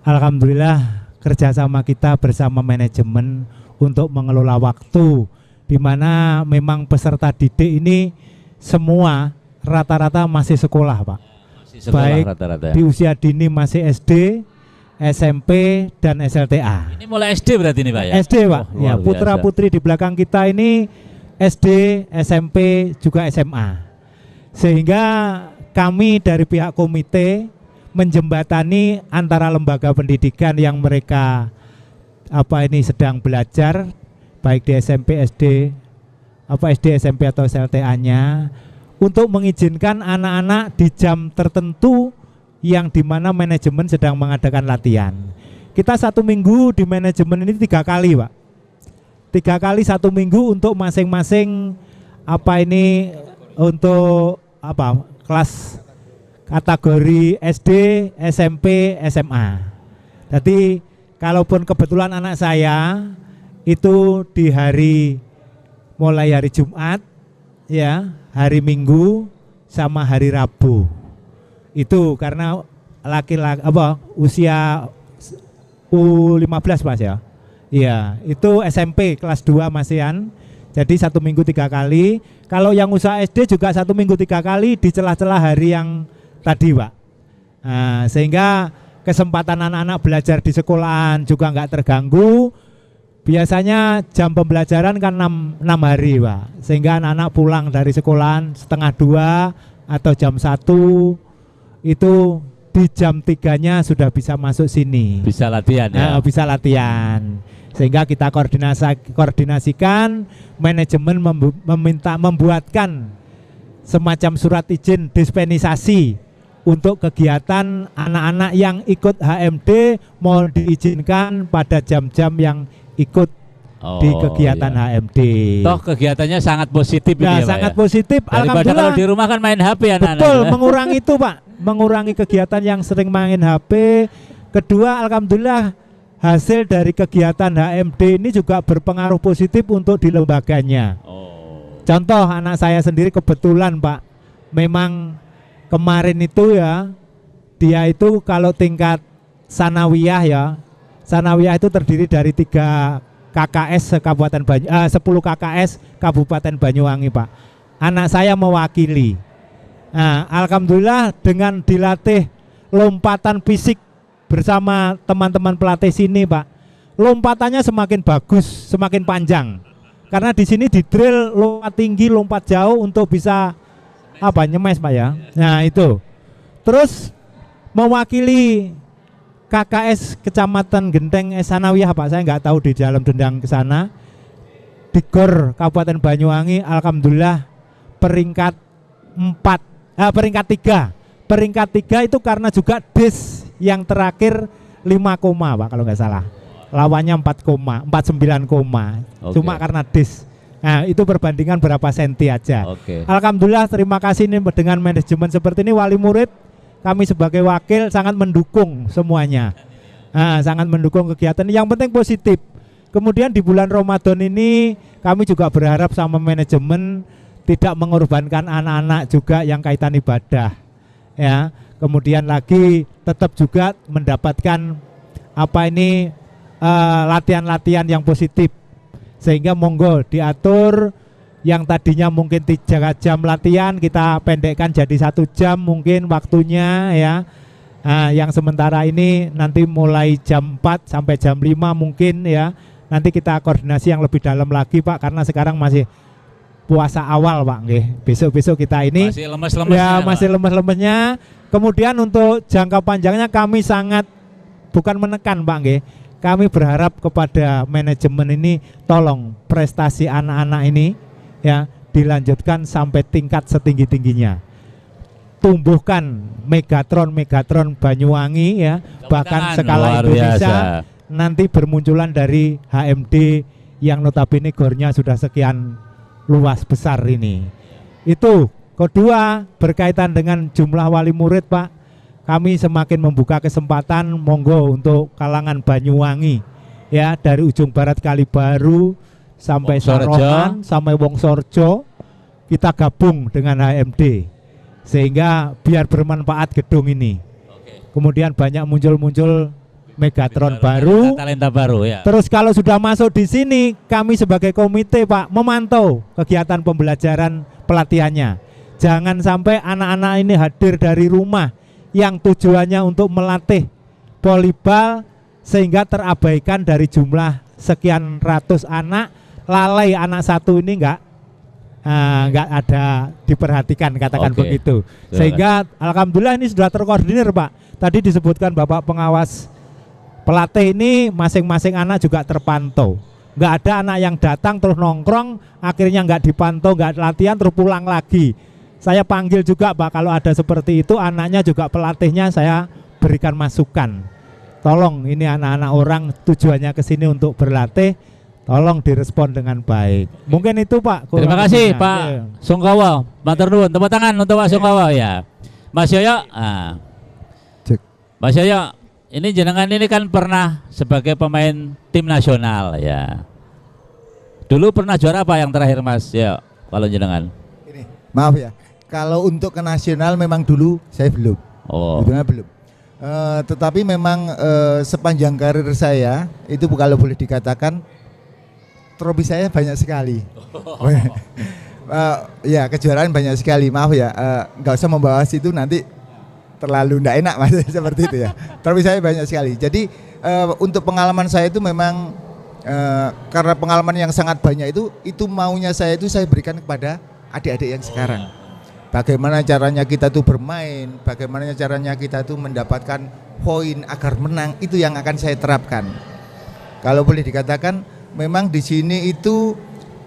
alhamdulillah kerjasama kita bersama manajemen untuk mengelola waktu, di mana memang peserta didik ini semua rata-rata masih sekolah Pak. Baik rata-rata. Di usia dini masih SD, SMP dan SLTA. Ini mulai SD berarti ini Pak ya? SD Pak, ya putra putri di belakang kita ini SD, SMP juga SMA. Sehingga kami dari pihak komite menjembatani antara lembaga pendidikan yang mereka sedang belajar baik di SMP, SD, SMP atau SLTA-nya, untuk mengizinkan anak-anak di jam tertentu yang dimana manajemen sedang mengadakan latihan. Kita 1 minggu di manajemen ini 3 kali Pak, 3 kali 1 minggu untuk masing-masing untuk kelas kategori SD, SMP, SMA. Jadi kalaupun kebetulan anak saya itu di mulai hari Jumat ya, hari Minggu sama hari Rabu. Itu karena laki-laki usia U15 Mas ya. Iya, itu SMP kelas 2 masihan. Jadi 1 minggu 3 kali. Kalau yang usaha SD juga 1 minggu 3 kali di celah-celah hari yang tadi, Pak. Nah, sehingga kesempatan anak-anak belajar di sekolahan juga nggak terganggu. Biasanya jam pembelajaran kan 6 hari, Pak. Sehingga anak-anak pulang dari sekolahan setengah 2 atau jam 1 itu di jam 3-nya sudah bisa masuk sini. Bisa latihan ya. Bisa latihan. Sehingga kita koordinasikan, manajemen membuatkan semacam surat izin dispensasi untuk kegiatan anak-anak yang ikut HMD mau diizinkan pada jam-jam yang ikut di kegiatan HMD. Toh kegiatannya sangat positif ini ya, sangat Pak, ya? positif. Daripada Alhamdulillah. kalau di rumah kan main HP anak-anak. Betul, mengurangi itu Pak, mengurangi kegiatan yang sering main HP. Kedua, alhamdulillah hasil dari kegiatan HMD ini juga berpengaruh positif untuk di lembaganya. Contoh anak saya sendiri kebetulan Pak, memang kemarin itu ya, dia itu kalau tingkat sanawiyah ya, sanawiyah itu terdiri dari 3 KKS 10 KKS Kabupaten Banyuwangi Pak. Anak saya mewakili. Nah, alhamdulillah dengan dilatih lompatan fisik bersama teman-teman pelatih sini Pak, lompatannya semakin bagus, semakin panjang. Karena di sini di drill lompat tinggi, lompat jauh untuk bisa nyemes Pak ya. Nah itu. Terus mewakili KKS Kecamatan Genteng Sanawiyah Pak, saya nggak tahu di dalam dendang ke sana. Di GOR Kabupaten Banyuwangi alhamdulillah peringkat 3. Peringkat 3 itu karena juga DIS yang terakhir 5 koma Pak kalau nggak salah. Lawannya 49 koma. Cuma karena DIS. Nah, itu perbandingan berapa senti aja. Alhamdulillah, terima kasih nih dengan manajemen seperti ini, wali murid kami sebagai wakil sangat mendukung semuanya. Nah, sangat mendukung kegiatan. Yang penting positif. Kemudian di bulan Ramadan ini kami juga berharap sama manajemen tidak mengorbankan anak-anak juga yang kaitan ibadah. Ya, kemudian lagi tetap juga mendapatkan latihan-latihan yang positif, sehingga monggo diatur yang tadinya mungkin 3 jam latihan kita pendekkan jadi 1 jam mungkin waktunya ya. Nah, yang sementara ini nanti mulai jam 4 sampai jam 5 mungkin ya, nanti kita koordinasi yang lebih dalam lagi Pak, karena sekarang masih puasa awal Pak, besok-besok kita ini masih lemes-lemesnya ya, masih lemes-lemesnya. Kemudian untuk jangka panjangnya kami sangat bukan menekan Pak, kami berharap kepada manajemen ini tolong prestasi anak-anak ini ya dilanjutkan sampai tingkat setinggi-tingginya. Tumbuhkan Megatron Banyuwangi ya, bahkan skala Indonesia. Nanti bermunculan dari HMD yang notabene gornya sudah sekian luas besar ini. Itu. Kedua, berkaitan dengan jumlah wali murid Pak, kami semakin membuka kesempatan monggo untuk kalangan Banyuwangi ya, dari ujung barat Kalibaru sampai Sarohan sampai Wongsorjo, kita gabung dengan HMD sehingga biar bermanfaat gedung ini. Kemudian banyak muncul Megatron baru, talenta baru ya. Terus kalau sudah masuk di sini, kami sebagai komite Pak memantau kegiatan pembelajaran pelatihannya. Jangan sampai anak-anak ini hadir dari rumah yang tujuannya untuk melatih volleyball sehingga terabaikan dari jumlah sekian ratus anak, lalai anak satu ini enggak ada diperhatikan, katakan begitu. Sehingga alhamdulillah ini sudah terkoordinir Pak. Tadi disebutkan Bapak pengawas pelatih ini, masing-masing anak juga terpantau. Enggak ada anak yang datang terus nongkrong, akhirnya enggak dipantau, enggak latihan terus pulang lagi. Saya panggil juga Pak, kalau ada seperti itu anaknya juga pelatihnya saya berikan masukan. Tolong ini anak-anak orang tujuannya ke sini untuk berlatih, tolong direspon dengan baik. Mungkin itu Pak. Terima kasih Pak Sungkawa. Matur nuwun, tepuk tangan untuk Pak Sungkawa ya. Mas Yoyo, Mas Yoyo, ini jenengan ini kan pernah sebagai pemain tim nasional ya. Dulu pernah juara apa yang terakhir Mas? Ya, kalau jenengan. Ini, maaf ya, kalau untuk ke nasional memang dulu saya belum. Oh. Sebetulnya belum. Tetapi memang sepanjang karir saya itu kalau boleh dikatakan trofi saya banyak sekali. Ya kejuaraan banyak sekali. Maaf ya, nggak usah membahas itu nanti terlalu nggak enak mas seperti itu ya. Trofi saya banyak sekali. Jadi untuk pengalaman saya itu memang karena pengalaman yang sangat banyak itu maunya saya itu saya berikan kepada adik-adik yang sekarang. Bagaimana caranya kita tuh bermain, bagaimana caranya kita tuh mendapatkan poin agar menang, itu yang akan saya terapkan. Kalau boleh dikatakan, memang di sini itu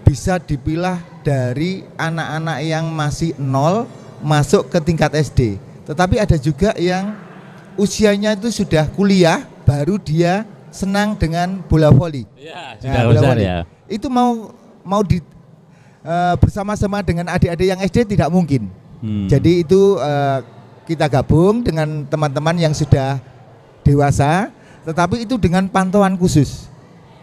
bisa dipilah dari anak-anak yang masih 0 masuk ke tingkat SD. Tetapi ada juga yang usianya itu sudah kuliah, baru dia senang dengan bola voli. Ya, sudah besar ya. Itu mau bersama-sama dengan adik-adik yang SD tidak mungkin. Jadi itu kita gabung dengan teman-teman yang sudah dewasa, tetapi itu dengan pantauan khusus.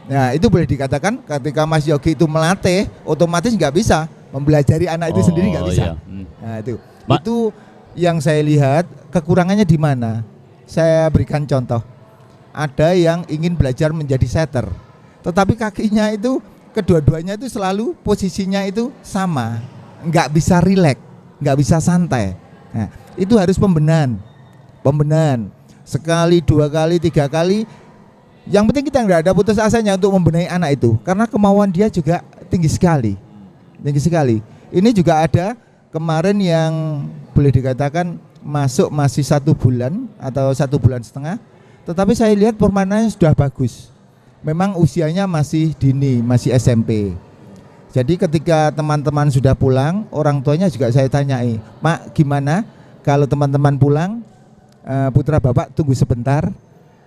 Nah itu boleh dikatakan ketika Mas Yogi itu melatih, otomatis nggak bisa mempelajari anak itu sendiri nggak bisa. Iya. Nah itu yang saya lihat kekurangannya di mana. Saya berikan contoh. Ada yang ingin belajar menjadi setter, tetapi kakinya itu kedua-duanya itu selalu posisinya itu sama, nggak bisa rileks, nggak bisa santai. Nah, itu harus pembenahan, sekali, 2 kali, 3 kali. Yang penting kita nggak ada putus asanya untuk membenahi anak itu, karena kemauan dia juga tinggi sekali. Ini juga ada kemarin yang boleh dikatakan masih 1 bulan atau 1 bulan setengah. Tetapi saya lihat permainannya sudah bagus. Memang usianya masih dini, masih SMP. Jadi ketika teman-teman sudah pulang, orang tuanya juga saya tanyai, "Mak, gimana kalau teman-teman pulang, putra Bapak tunggu sebentar?"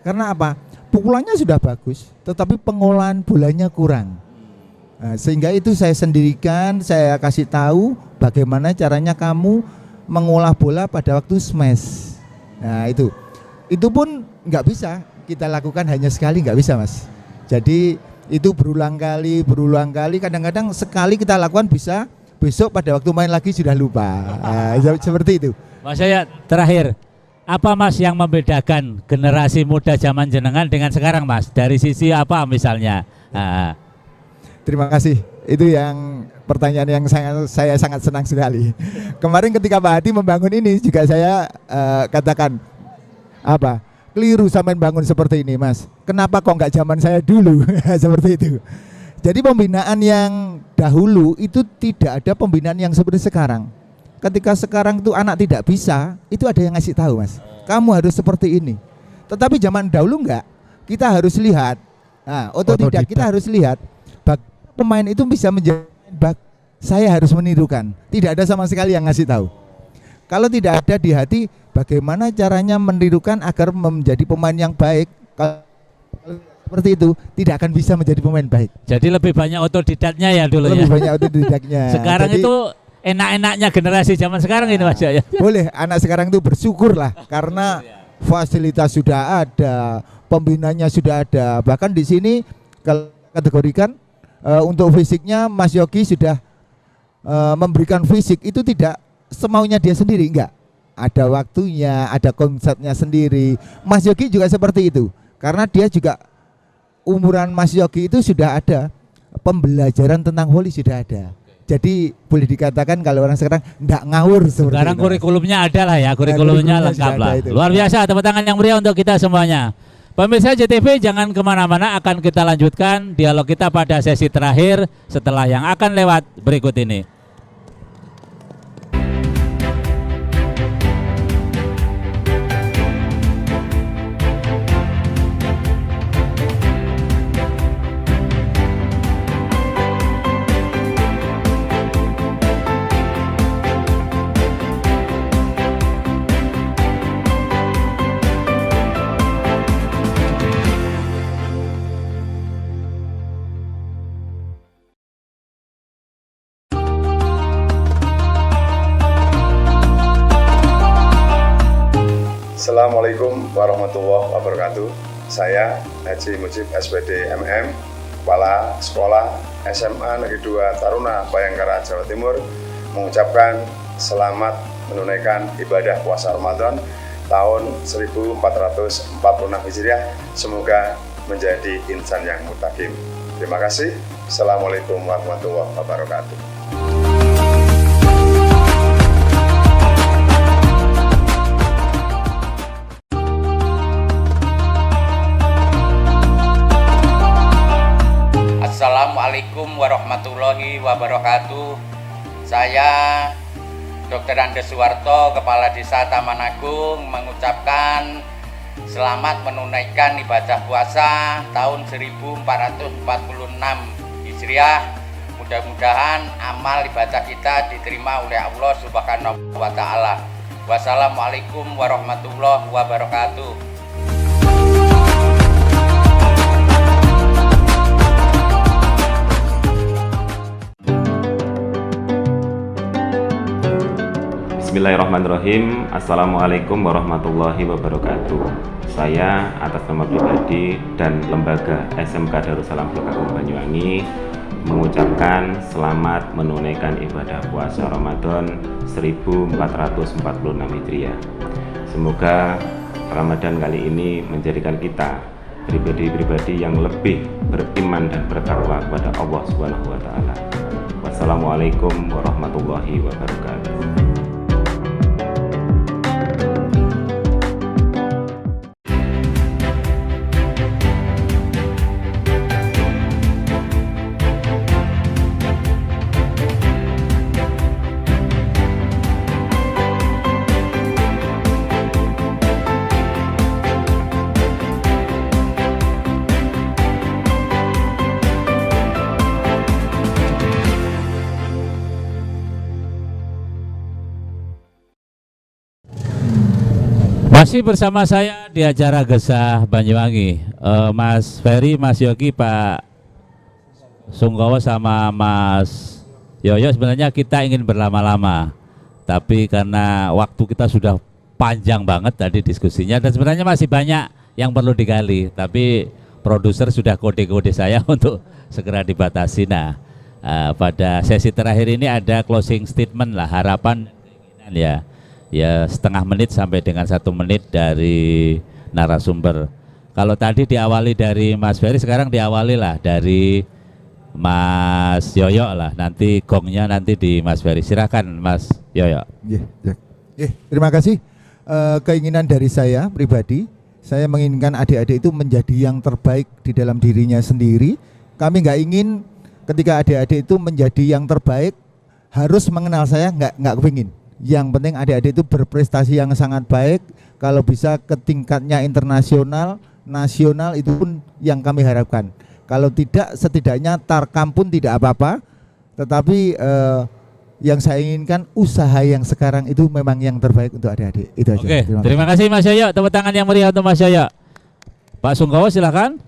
Karena apa? Pukulannya sudah bagus, tetapi pengolahan bolanya kurang. Sehingga itu saya sendirikan, saya kasih tahu bagaimana caranya kamu mengolah bola pada waktu smash. Nah itu pun nggak bisa kita lakukan hanya sekali, nggak bisa mas. Jadi itu berulang kali, kadang-kadang sekali kita lakukan bisa, besok pada waktu main lagi sudah lupa. Seperti itu. Mas saya terakhir, apa mas yang membedakan generasi muda zaman jenengan dengan sekarang mas? Dari sisi apa misalnya? Terima kasih. Itu yang pertanyaan yang saya sangat senang sekali. Kemarin ketika Pak Hadi membangun ini juga saya katakan, apa? Keliru sampean bangun seperti ini mas. Kenapa kok nggak zaman saya dulu? Seperti itu. Jadi pembinaan yang dahulu itu tidak ada pembinaan yang seperti sekarang. Ketika sekarang itu anak tidak bisa, itu ada yang ngasih tahu mas. Kamu harus seperti ini. Tetapi zaman dahulu enggak. Kita harus lihat. Nah, otodidak kita harus lihat. Pemain itu bisa menjadi saya harus menirukan. Tidak ada sama sekali yang ngasih tahu. Kalau tidak ada di hati, bagaimana caranya menirukan agar menjadi pemain yang baik? Kalau seperti itu, tidak akan bisa menjadi pemain baik. Jadi lebih banyak otodidaknya ya dulu lebih banyak otodidaknya. Sekarang jadi, itu enak-enaknya generasi zaman sekarang ini mas ya. Boleh, anak sekarang itu bersyukur lah karena fasilitas sudah ada, pembinanya sudah ada. Bahkan di sini kalau kategorikan untuk fisiknya Mas Yogi sudah memberikan fisik itu tidak semaunya dia sendiri, enggak. Ada waktunya, ada konsepnya sendiri. Mas Yogi juga seperti itu. Karena dia juga umuran Mas Yogi itu sudah ada pembelajaran tentang voli sudah ada. Jadi boleh dikatakan kalau orang sekarang enggak ngawur seperti sekarang itu. kurikulumnya ada lah ya, kurikulumnya lengkap lah. Luar biasa, tepuk tangan yang meriah untuk kita semuanya. Pemirsa JTV jangan kemana-mana, akan kita lanjutkan dialog kita pada sesi terakhir setelah yang akan lewat berikut ini. Assalamualaikum warahmatullahi wabarakatuh. Saya Haji Mujib SPD MM, Kepala Sekolah SMA Negeri 2 Taruna Bayangkara Jawa Timur mengucapkan selamat menunaikan ibadah puasa Ramadan tahun 1446 Hijriah. Semoga menjadi insan yang muttaqin. Terima kasih. Assalamualaikum warahmatullahi wabarakatuh. Assalamualaikum warahmatullahi wabarakatuh. Saya Dr. Andes Suwarto, Kepala Desa Taman Agung, mengucapkan selamat menunaikan ibadah puasa tahun 1446 Hijriah. Mudah-mudahan amal ibadah kita diterima oleh Allah Subhanahu wa Ta'ala. Wassalamualaikum warahmatullahi wabarakatuh. Bismillahirrahmanirrahim. Assalamualaikum warahmatullahi wabarakatuh. Saya atas nama pribadi dan lembaga SMK Darussalam Tulungagung Banyuwangi mengucapkan selamat menunaikan ibadah puasa Ramadan 1446 Hijriah. Semoga Ramadan kali ini menjadikan kita pribadi-pribadi yang lebih beriman dan bertakwa kepada Allah Subhanahu wa Ta'ala. Wassalamualaikum warahmatullahi wabarakatuh. Masih bersama saya di acara Gesah Banyuwangi, Mas Ferry, Mas Yogi, Pak Sungkowo sama Mas Yoyo. Sebenarnya kita ingin berlama-lama, tapi karena waktu kita sudah panjang banget tadi diskusinya dan sebenarnya masih banyak yang perlu digali, tapi produser sudah kode-kode saya untuk segera dibatasi. Nah, pada sesi terakhir ini ada closing statement lah, harapan dan keinginan ya setengah menit sampai dengan 1 menit dari narasumber. Kalau tadi diawali dari Mas Ferry, sekarang diawali lah dari Mas Yoyo lah. Nanti gongnya nanti di Mas Ferry. Silakan Mas Yoyo. Terima kasih. Keinginan dari saya pribadi, saya menginginkan adik-adik itu menjadi yang terbaik di dalam dirinya sendiri. Kami nggak ingin ketika adik-adik itu menjadi yang terbaik harus mengenal saya, nggak kepingin. Yang penting adik-adik itu berprestasi yang sangat baik, kalau bisa ke tingkatnya internasional, nasional, itu pun yang kami harapkan. Kalau tidak, setidaknya tarkam pun tidak apa-apa, tetapi yang saya inginkan usaha yang sekarang itu memang yang terbaik untuk adik-adik. Itu aja. Oke, terima kasih Mas Yoyo. Tepuk tangan yang meriah untuk Mas Yoyo. Pak Sungkowo silakan.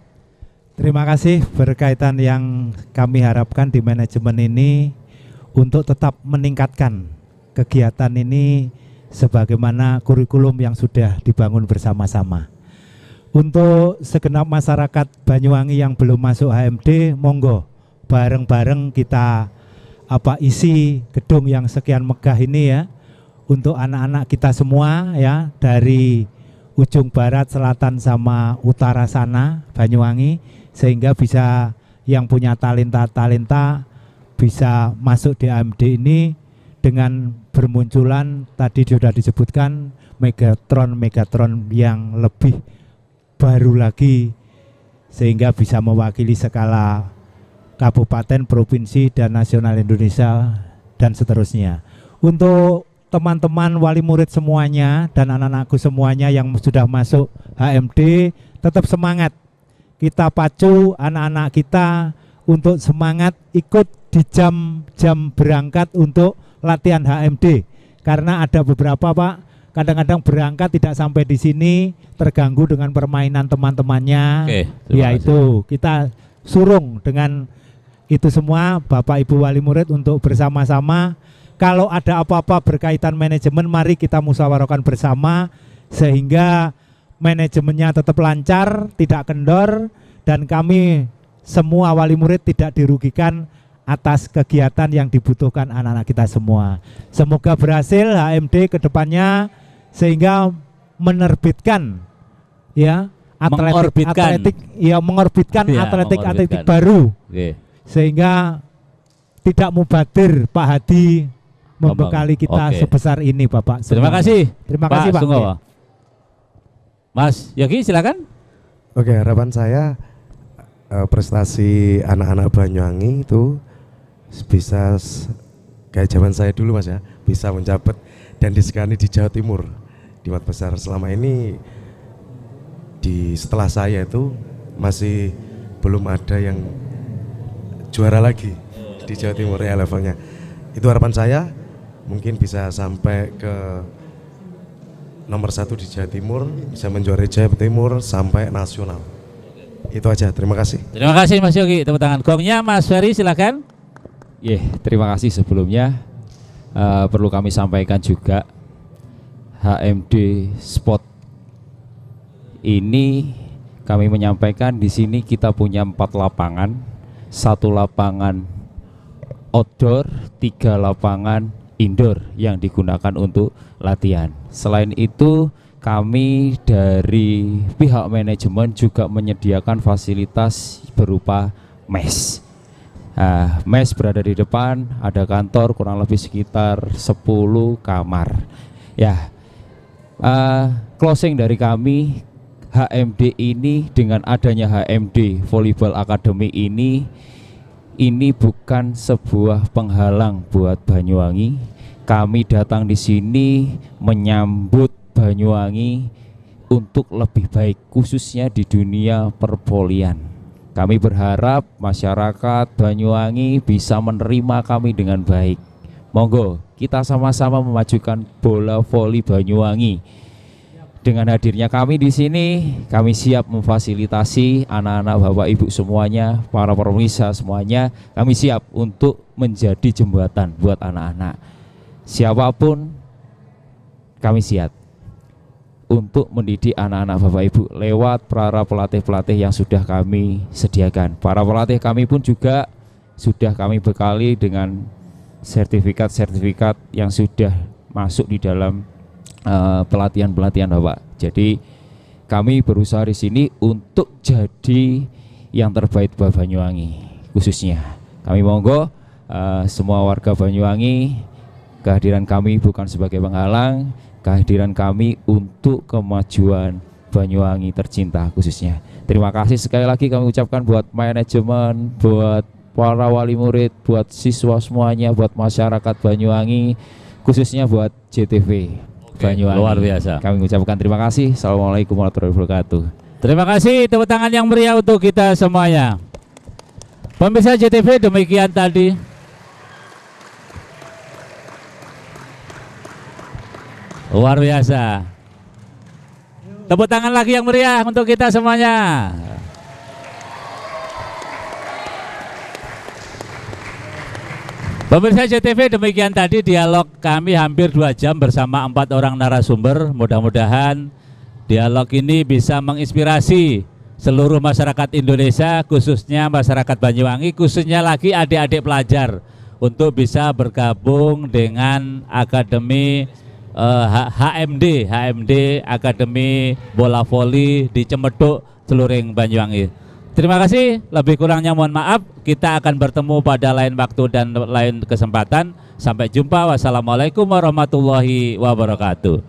Terima kasih. Berkaitan yang kami harapkan di manajemen ini untuk tetap meningkatkan kegiatan ini sebagaimana kurikulum yang sudah dibangun bersama-sama. Untuk segenap masyarakat Banyuwangi yang belum masuk HMD, monggo bareng-bareng kita isi gedung yang sekian megah ini ya, untuk anak-anak kita semua ya, dari ujung barat, selatan sama utara sana Banyuwangi, sehingga bisa yang punya talenta-talenta bisa masuk di HMD ini dengan bermunculan tadi sudah disebutkan megatron yang lebih baru lagi, sehingga bisa mewakili skala kabupaten, provinsi, dan nasional Indonesia dan seterusnya. Untuk teman-teman wali murid semuanya dan anak-anakku semuanya yang sudah masuk HMD, tetap semangat. Kita pacu anak-anak kita untuk semangat ikut di jam-jam berangkat untuk latihan HMD, karena ada beberapa Pak kadang-kadang berangkat tidak sampai di sini, terganggu dengan permainan teman-temannya. Ya itu kita surung dengan itu semua Bapak Ibu wali murid untuk bersama-sama. Kalau ada apa-apa berkaitan manajemen, mari kita musyawarahkan bersama sehingga manajemennya tetap lancar, tidak kendor, dan kami semua wali murid tidak dirugikan atas kegiatan yang dibutuhkan anak-anak kita semua. Semoga berhasil HMD ke depannya sehingga menerbitkan ya atletik baru. Sehingga tidak mubadir Pak Hadi membekali kita sebesar ini Bapak. Terima kasih. Terima kasih Pak. Sungguh. Mas Yogi silakan. Oke, harapan saya prestasi anak-anak Banyuwangi itu bisa kayak zaman saya dulu Mas ya, bisa menjabat dan disegani di Jawa Timur di 4 besar. Selama ini setelah saya itu masih belum ada yang juara lagi di Jawa Timur ya levelnya. Itu harapan saya, mungkin bisa sampai ke nomor 1 di Jawa Timur, bisa menjuarai Jawa Timur sampai nasional. Itu aja, terima kasih. Terima kasih Mas Yogi, tepuk tangan. Gongnya Mas Ferry silakan. Terima kasih sebelumnya. Perlu kami sampaikan juga HMD Sport ini kami menyampaikan di sini kita punya 4 lapangan, 1 lapangan outdoor, 3 lapangan indoor yang digunakan untuk latihan. Selain itu kami dari pihak manajemen juga menyediakan fasilitas berupa mes. Mes berada di depan, ada kantor kurang lebih sekitar 10 kamar. Closing dari kami, HMD ini dengan adanya HMD Volleyball Academy ini bukan sebuah penghalang buat Banyuwangi. Kami datang di sini menyambut Banyuwangi untuk lebih baik, khususnya di dunia pervolian. Kami berharap masyarakat Banyuwangi bisa menerima kami dengan baik. Monggo kita sama-sama memajukan bola voli Banyuwangi. Dengan hadirnya kami di sini, kami siap memfasilitasi anak-anak Bapak Ibu semuanya, para pemirsa semuanya. Kami siap untuk menjadi jembatan buat anak-anak. Siapapun kami siap untuk mendidik anak-anak Bapak Ibu lewat para pelatih-pelatih yang sudah kami sediakan. Para pelatih kami pun juga sudah kami bekali dengan sertifikat-sertifikat yang sudah masuk di dalam pelatihan-pelatihan Bapak. Jadi kami berusaha di sini untuk jadi yang terbaik buat Banyuwangi khususnya. Kami monggo semua warga Banyuwangi, kehadiran kami bukan sebagai penghalang, kehadiran kami untuk kemajuan Banyuwangi tercinta khususnya. Terima kasih sekali lagi kami ucapkan buat manajemen, buat para wali murid, buat siswa semuanya, buat masyarakat Banyuwangi, khususnya buat JTV Banyuwangi. Luar biasa. Kami ucapkan terima kasih. Assalamualaikum warahmatullahi wabarakatuh. Terima kasih, tepuk tangan yang meriah untuk kita semuanya. Pemirsa JTV, demikian tadi luar biasa. Tepuk tangan lagi yang meriah untuk kita semuanya. Pemirsa JTV, demikian tadi dialog kami hampir 2 jam bersama 4 orang narasumber. Mudah-mudahan dialog ini bisa menginspirasi seluruh masyarakat Indonesia, khususnya masyarakat Banyuwangi, khususnya lagi adik-adik pelajar untuk bisa bergabung dengan Akademi HMD Akademi Bola Voli di Cemeduk, Celuring, Banyuwangi. Terima kasih, lebih kurangnya mohon maaf. Kita akan bertemu pada lain waktu dan lain kesempatan. Sampai jumpa. Wassalamualaikum warahmatullahi wabarakatuh.